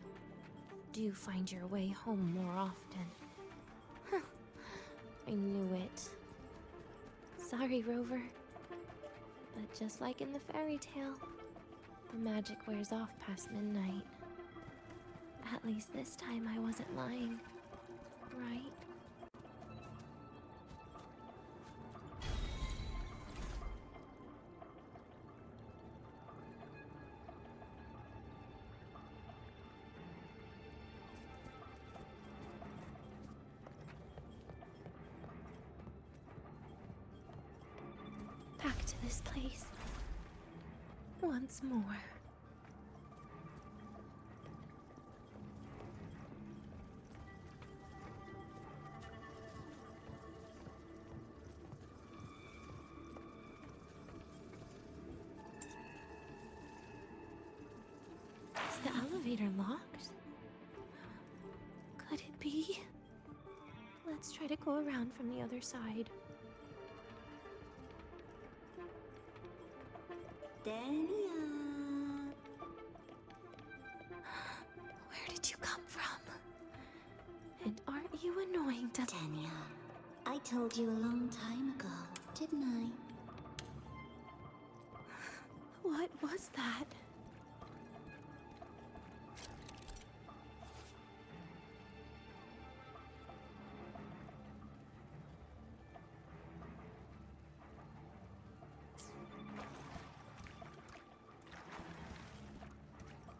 Do find your way home more often. Huh. I knew it. Sorry, Rover. But just like in the fairy tale, the magic wears off past midnight. At least this time I wasn't lying, right? Back to this place. Once more. Is the elevator locked? Could it be? Let's try to go around from the other side.
Denia.
Where did you come from? And aren't you annoying to...
Denia, I told you a long time ago, didn't I?
What was that?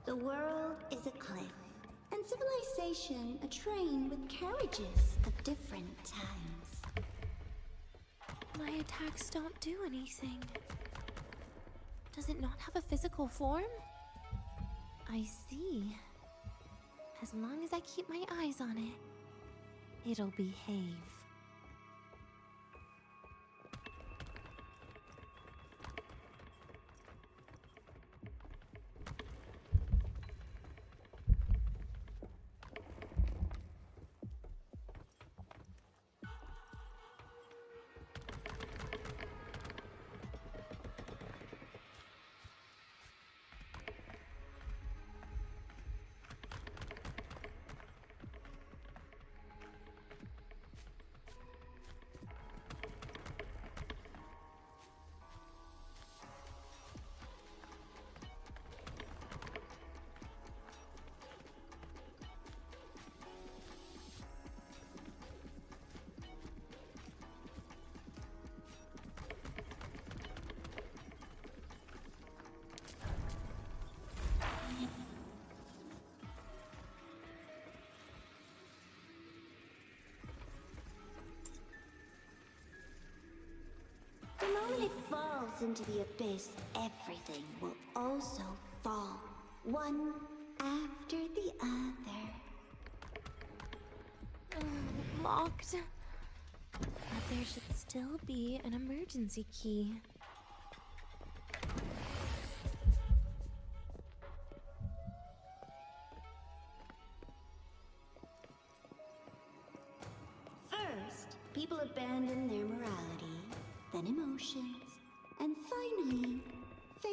The world is a cliff, and civilization a train with carriages of different times.
My attacks don't do anything. Does it not have a physical form? I see. As long as I keep my eyes on it, it'll behave.
falls into the abyss, everything will also fall, one after the other.
Locked. But there should still be an emergency key.
First, people abandon their morality, then emotions, and finally, faith.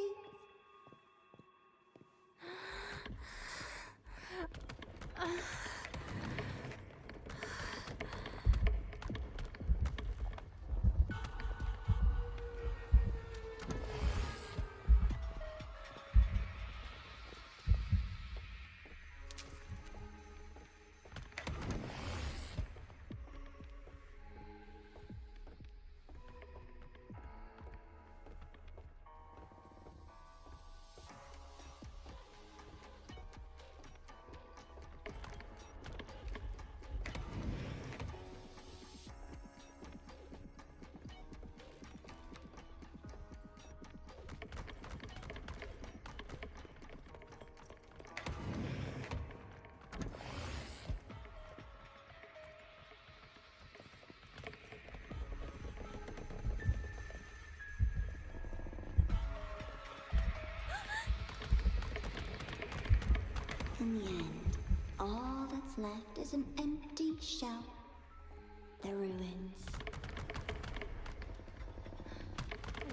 In the end, all that's left is an empty shell. The ruins.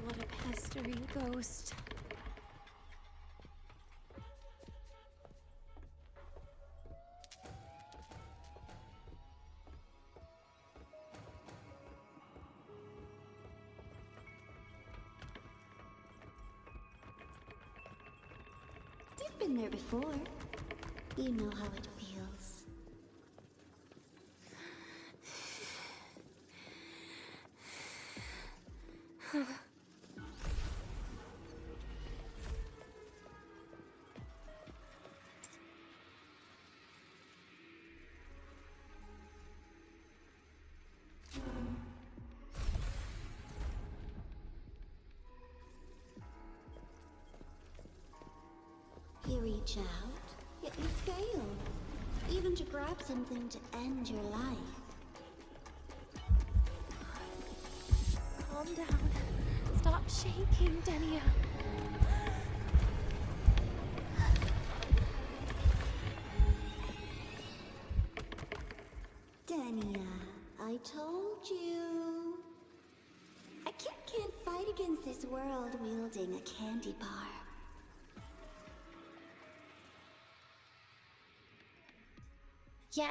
What a pestering ghost.
You've been there before. You know how it feels. You reach out, yet you fail. Even to grab something to end your life.
Calm down. Stop shaking, Denia.
Denia, I told you. A kid can't fight against this world wielding a candy bar.
Yen?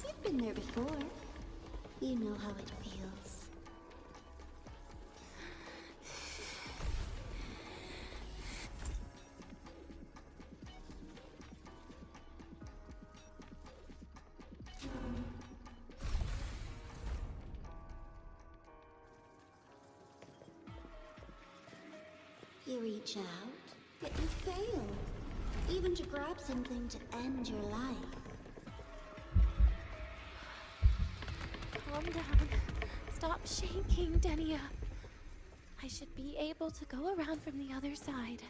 You've been there before. You know how it feels. You reach out, yet you fail. Even to grab something to end your life.
Calm down. Stop shaking, Denia. I should be able to go around from the other side.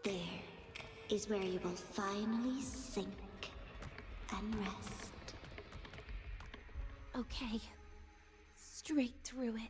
There is where you will finally sink and rest.
Okay. Straight through it.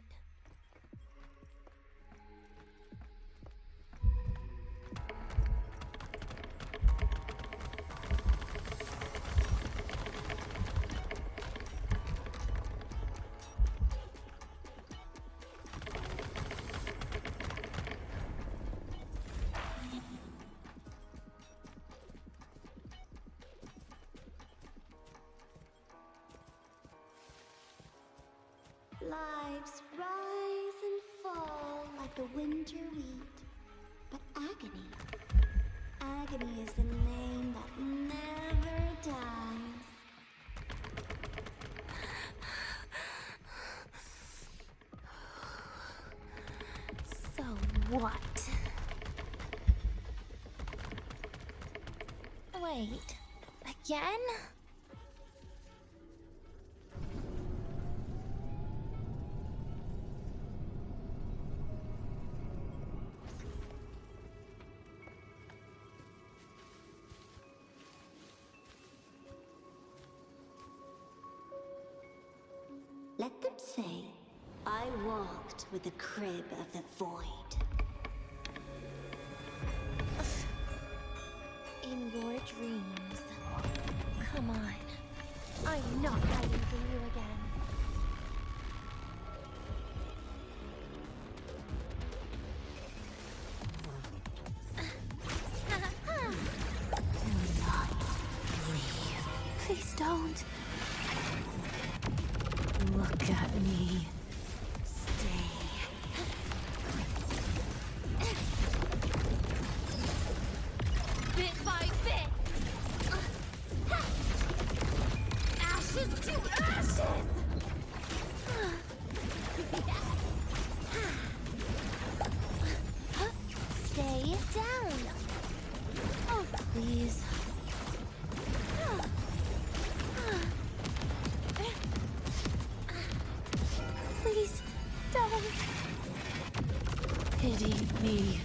Lives rise and fall like the winter wheat. But agony, agony is the name that never dies.
So what? Wait, again?
Let them say, I walked with the crib of the void.
In your dreams. Come on. I'm not hiding from you again.
Do not leave.
Please don't.
Look at me.
Stay.
Bit by bit. Ashes to ashes. Stay down. Oh, please. Please don't.
Pity me.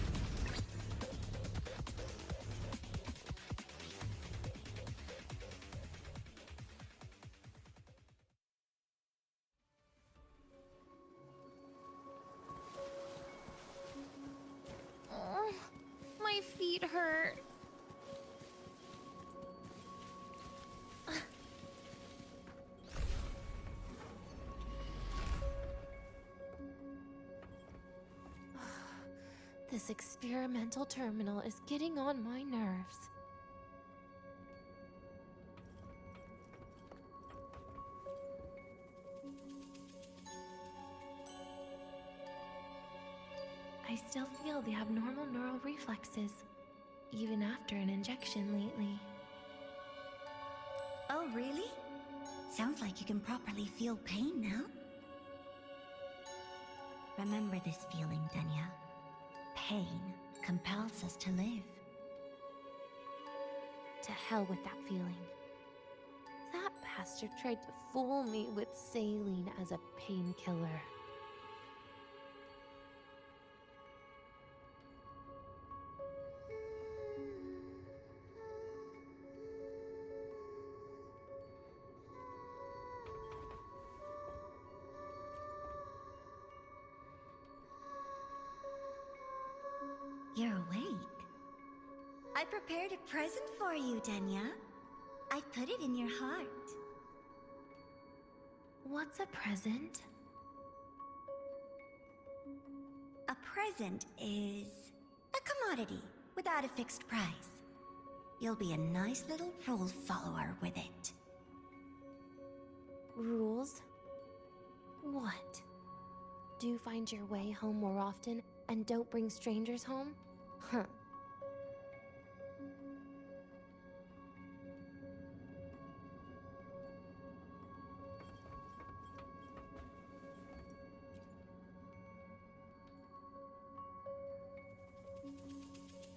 Oh, my feet hurt. This experimental terminal is getting on my nerves. I still feel the abnormal neural reflexes, even after an injection lately.
Oh, really? Sounds like you can properly feel pain now. Remember this feeling, Denia. Pain compels us to live.
To hell with that feeling. That bastard tried to fool me with saline as a painkiller.
You're awake. I prepared a present for you, Denia. I put it in your heart.
What's a present?
A present is a commodity without a fixed price. You'll be a nice little rule follower with it.
Rules? What? Do find your way home more often and don't bring strangers home? Huh.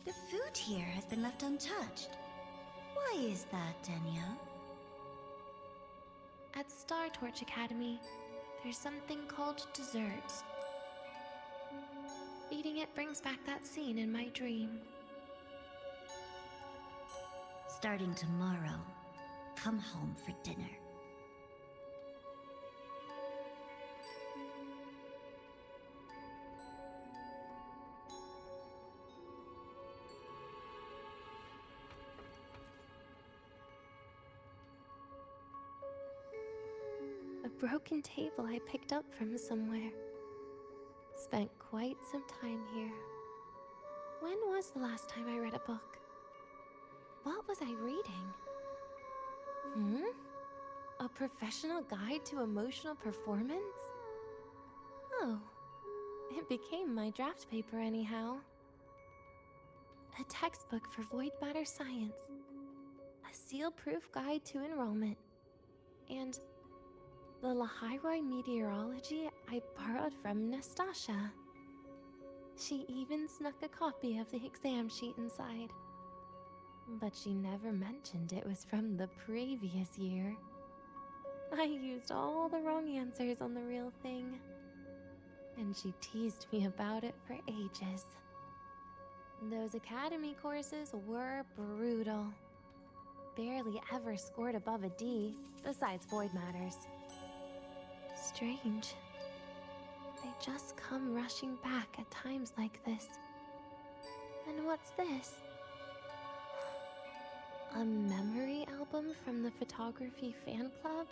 The food here has been left untouched. Why is that, Denia?
At Star Torch Academy, there's something called dessert. Eating it brings back that scene in my dream.
Starting tomorrow, come home for dinner.
A broken table I picked up from somewhere. Spent quite some time here. When was the last time I read a book? What was I reading? A professional guide to emotional performance? Oh, it became my draft paper anyhow. A textbook for void matter science. A seal-proof guide to enrollment. And the Lahairoi meteorology I borrowed from Nastasha. She even snuck a copy of the exam sheet inside. But she never mentioned it was from the previous year. I used all the wrong answers on the real thing. And she teased me about it for ages. Those academy courses were brutal. Barely ever scored above a D, besides void matters. Strange. They just come rushing back at times like this. And what's this? A memory album from the photography fan club?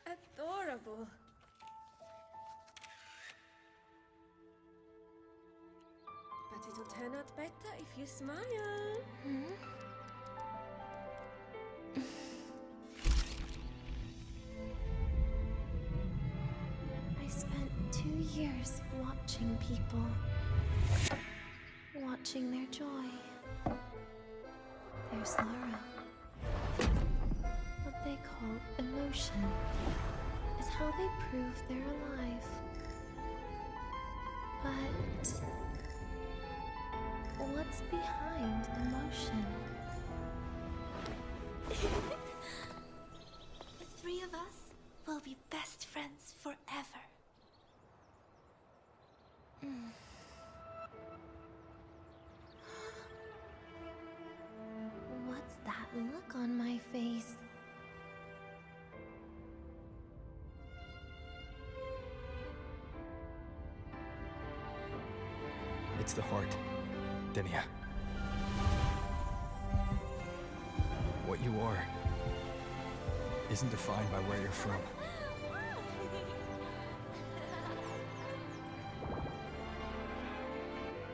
Adorable. But it'll turn out better if you smile.
I spent 2 years watching people. Watching their joy. Their sorrow. What they call emotion is how they prove they're alive. But what's behind emotion?
The three of us will be best friends forever.
What's that look on my face?
It's the heart, Denia. What you are isn't defined by where you're from.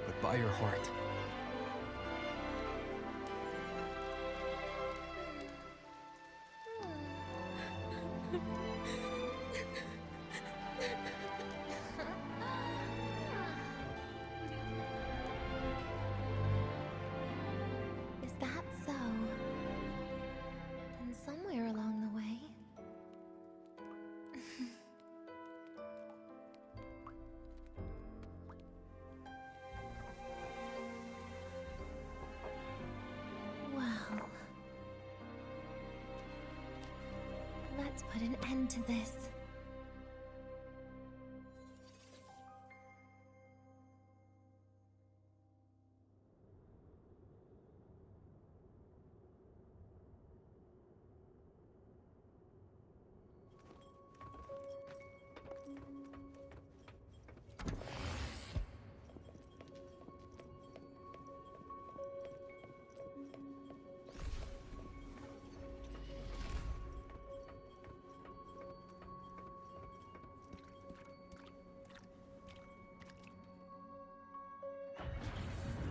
But by your heart.
Is that so? Then somewhere along the way... Well... Let's put an end to this.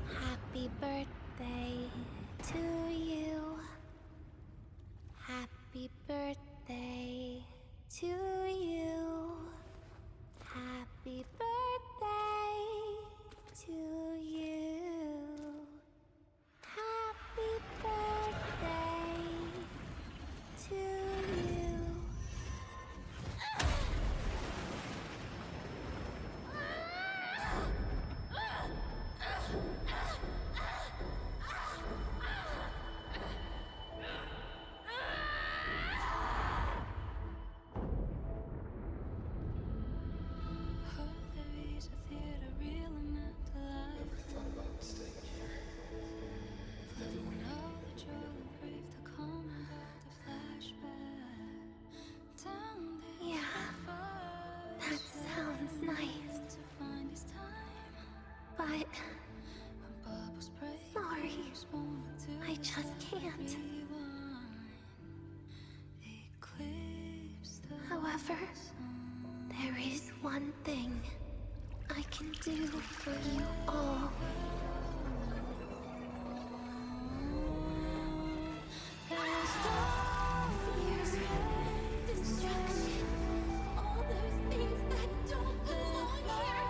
Happy birthday to you. Happy birthday to you. Happy birthday to you. Happy birthday to you. Rover, there is one thing I can do for you all. Destruction. All those things that don't belong here.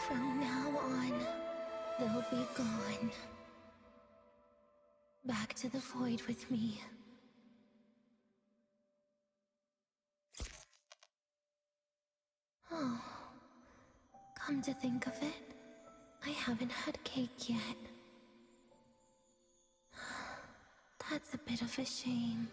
From now on, they'll be gone. Back to the void with me. Oh, come to think of it, I haven't had cake yet. That's a bit of a shame.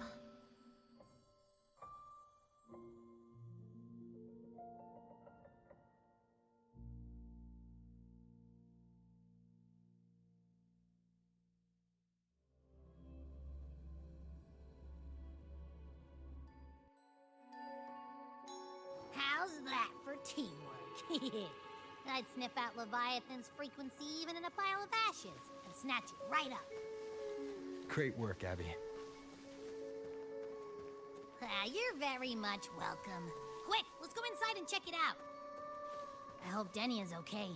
How's that for teamwork? I'd sniff out Leviathan's frequency even in a pile of ashes and snatch it right up.
Great work, Abby.
You're very much welcome. Quick, let's go inside and check it out. I hope Denia's okay.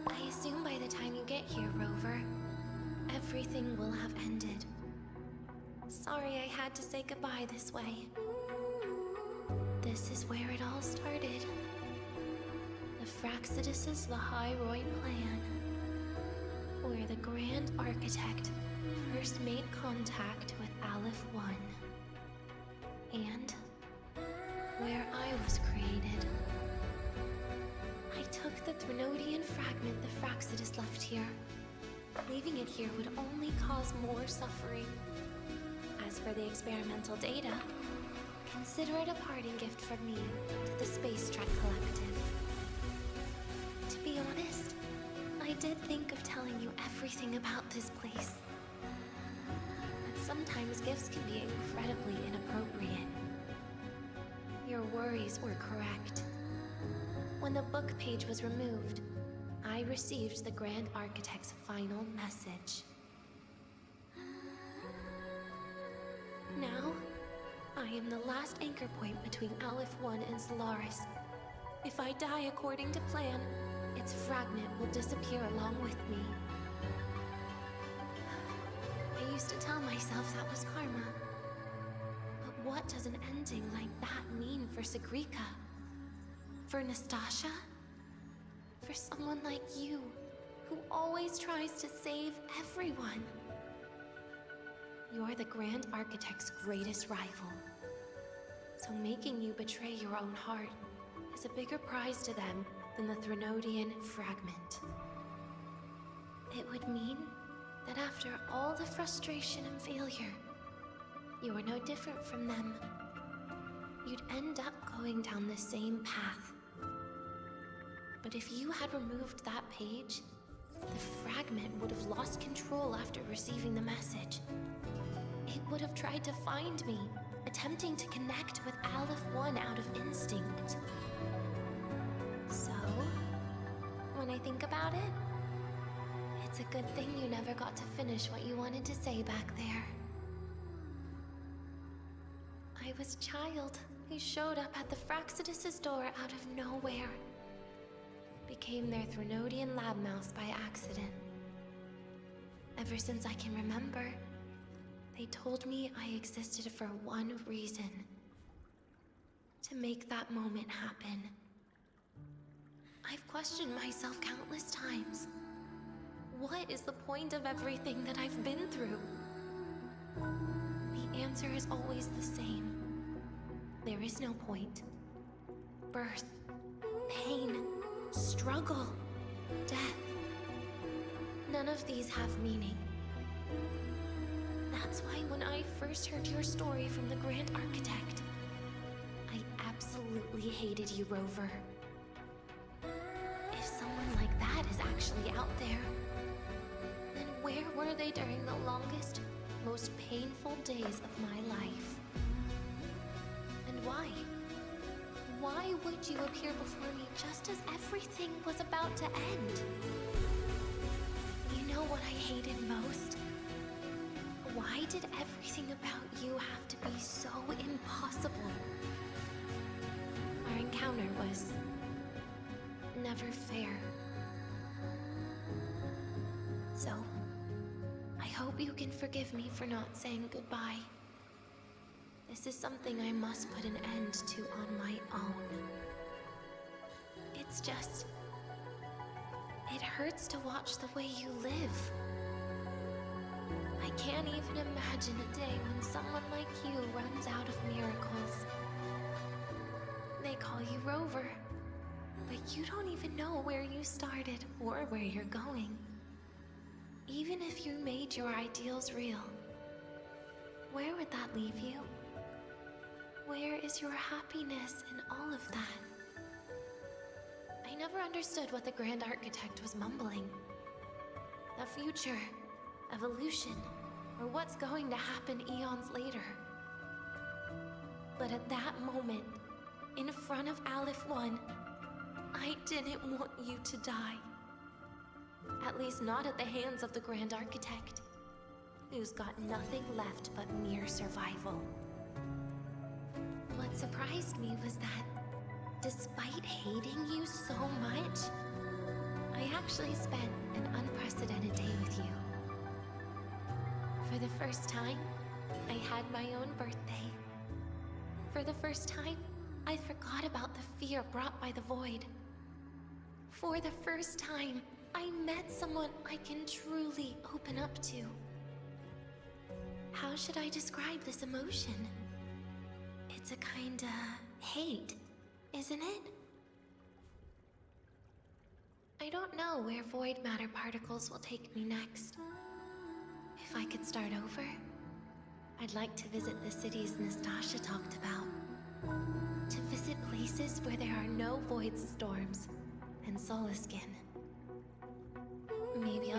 I assume by the time you get here, Rover, everything will have ended. Sorry I had to say goodbye this way. This is where it all started. The Fraxidus' Lahairoi plan. Where the Grand Architect first made contact with Aleph One. And where I was created. I took the Threnodian fragment the Fraxidus left here. Leaving it here would only cause more suffering. As for the experimental data, consider it a parting gift from me to the Space Trek Collective. To be honest, I'd did think of telling you everything about this place. But sometimes gifts can be incredibly inappropriate. Your worries were correct. When the book page was removed, I received the Grand Architect's final message. Now, I am the last anchor point between Aleph 1 and Solaris. If I die according to plan, its fragment will disappear along with me. I used to tell myself that was karma. But what does an ending like that mean for Segrika? For Nastasha? For someone like you, who always tries to save everyone? You're the Grand Architect's greatest rival. So making you betray your own heart is a bigger prize to them than the Threnodian fragment. It would mean that after all the frustration and failure, you are no different from them. You'd end up going down the same path. But if you had removed that page, the fragment would have lost control after receiving the message. It would have tried to find me, attempting to connect with Aleph 1 out of instinct. So, when I think about it, it's a good thing you never got to finish what you wanted to say back there. I was a child who showed up at the Fraxidus' door out of nowhere. Became their Threnodian lab mouse by accident. Ever since I can remember, they told me I existed for one reason. To make that moment happen. I've questioned myself countless times. What is the point of everything that I've been through? The answer is always the same. There is no point. Birth, pain, struggle, death. None of these have meaning. That's why when I first heard your story from the Grand Architect, I absolutely hated you, Rover. If someone like that is actually out there, then where were they during the longest, most painful days of my life? And why? Why would you appear before me just as everything was about to end? You know what I hated most? Why did everything about you have to be so impossible? Our encounter was never fair. So, I hope you can forgive me for not saying goodbye. This is something I must put an end to on my own. It's just... it hurts to watch the way you live. I can't even imagine a day when someone like you runs out of miracles. They call you Rover, but you don't even know where you started or where you're going. Even if you made your ideals real, where would that leave you? Where is your happiness in all of that? I never understood what the Grand Architect was mumbling. The future, evolution, or what's going to happen eons later. But at that moment, in front of Aleph 1, I didn't want you to die. At least not at the hands of the Grand Architect, who's got nothing left but mere survival. What surprised me was that, despite hating you so much, I actually spent an unprecedented day with you. For the first time, I had my own birthday. For the first time, I forgot about the fear brought by the void. For the first time, I met someone I can truly open up to. How should I describe this emotion? It's a kinda hate, isn't it? I don't know where void matter particles will take me next. If I could start over, I'd like to visit the cities Nastasha talked about. To visit places where there are no void storms and Solaskin.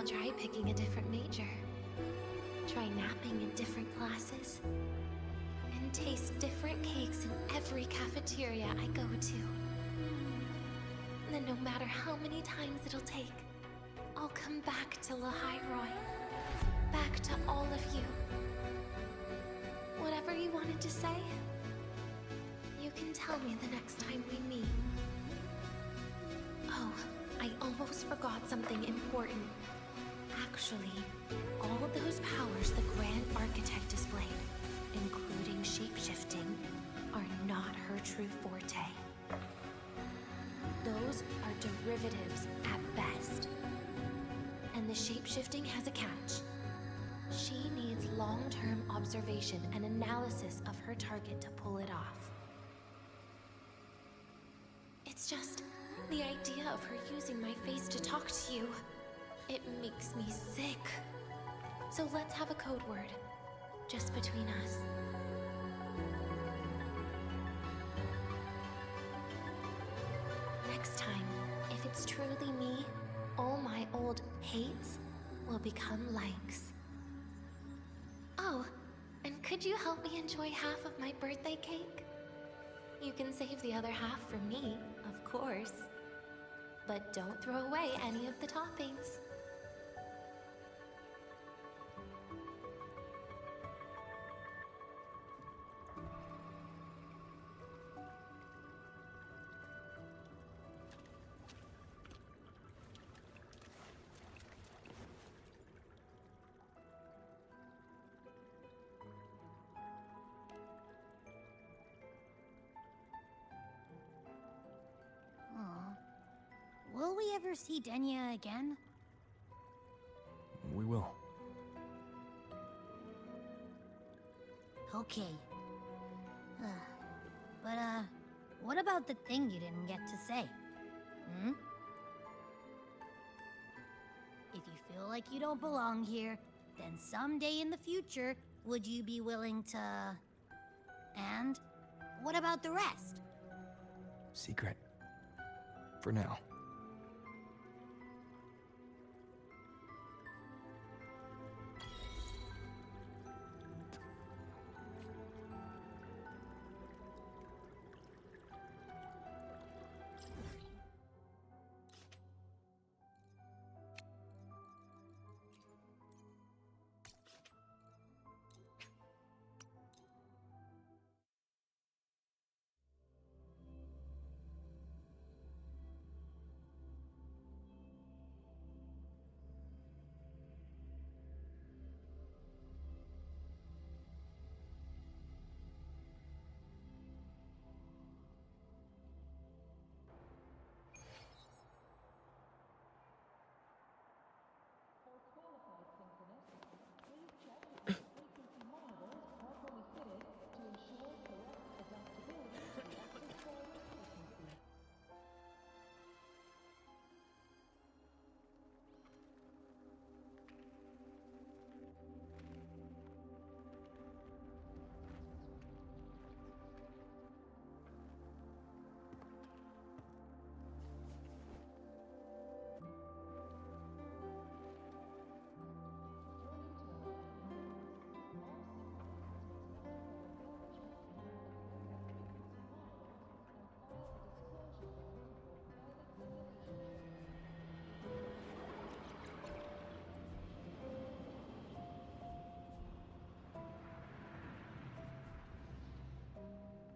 I'll try picking a different major. Try napping in different classes. And taste different cakes in every cafeteria I go to. Then no matter how many times it'll take, I'll come back to Lahairoi. Back to all of you. Whatever you wanted to say, you can tell me the next time we meet. Oh, I almost forgot something important. Actually, all those powers the Grand Architect displayed, including shapeshifting, are not her true forte. Those are derivatives at best. And the shapeshifting has a catch. She needs long-term observation and analysis of her target to pull it off. It's just the idea of her using my face to talk to you. It makes me sick. So let's have a code word, just between us. Next time, if it's truly me, all my old hates will become likes. Oh, and could you help me enjoy half of my birthday cake? You can save the other half for me, of course. But don't throw away any of the toppings.
Will we ever see Denia again?
We will.
Okay. But, what about the thing you didn't get to say? Hmm? If you feel like you don't belong here, then someday in the future, would you be willing to... And what about the rest?
Secret. For now.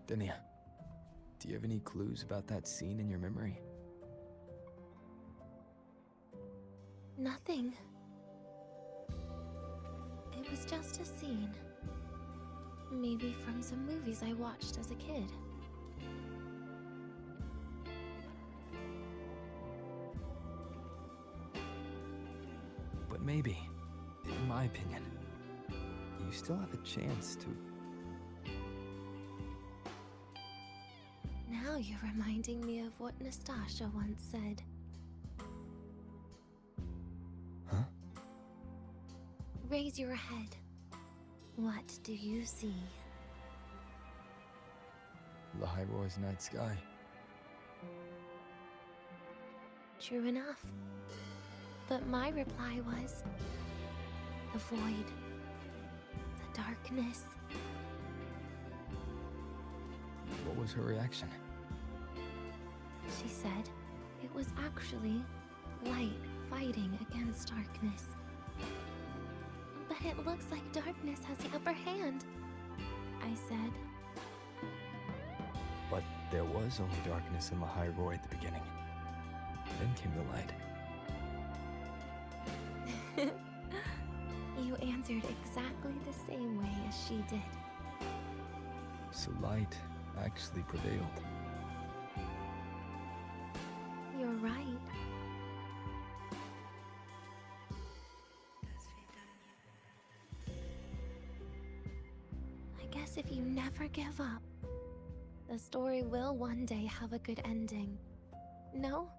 Denia, do you have any clues about that scene in your memory?
Nothing. It was just a scene. Maybe from some movies I watched as a kid.
But maybe, in my opinion, you still have a chance to...
Now you're reminding me of what Nastasha once said.
Huh?
Raise your head. What do you see?
Lahairoi's night sky.
True enough. But my reply was the void, the darkness.
What was her reaction?
She said it was actually light fighting against darkness. But it looks like darkness has the upper hand, I said.
But there was only darkness in the high roar at the beginning. Then came the light.
You answered exactly the same way as she did.
So light actually prevailed.
You're right. I guess if you never give up, the story will one day have a good ending. No?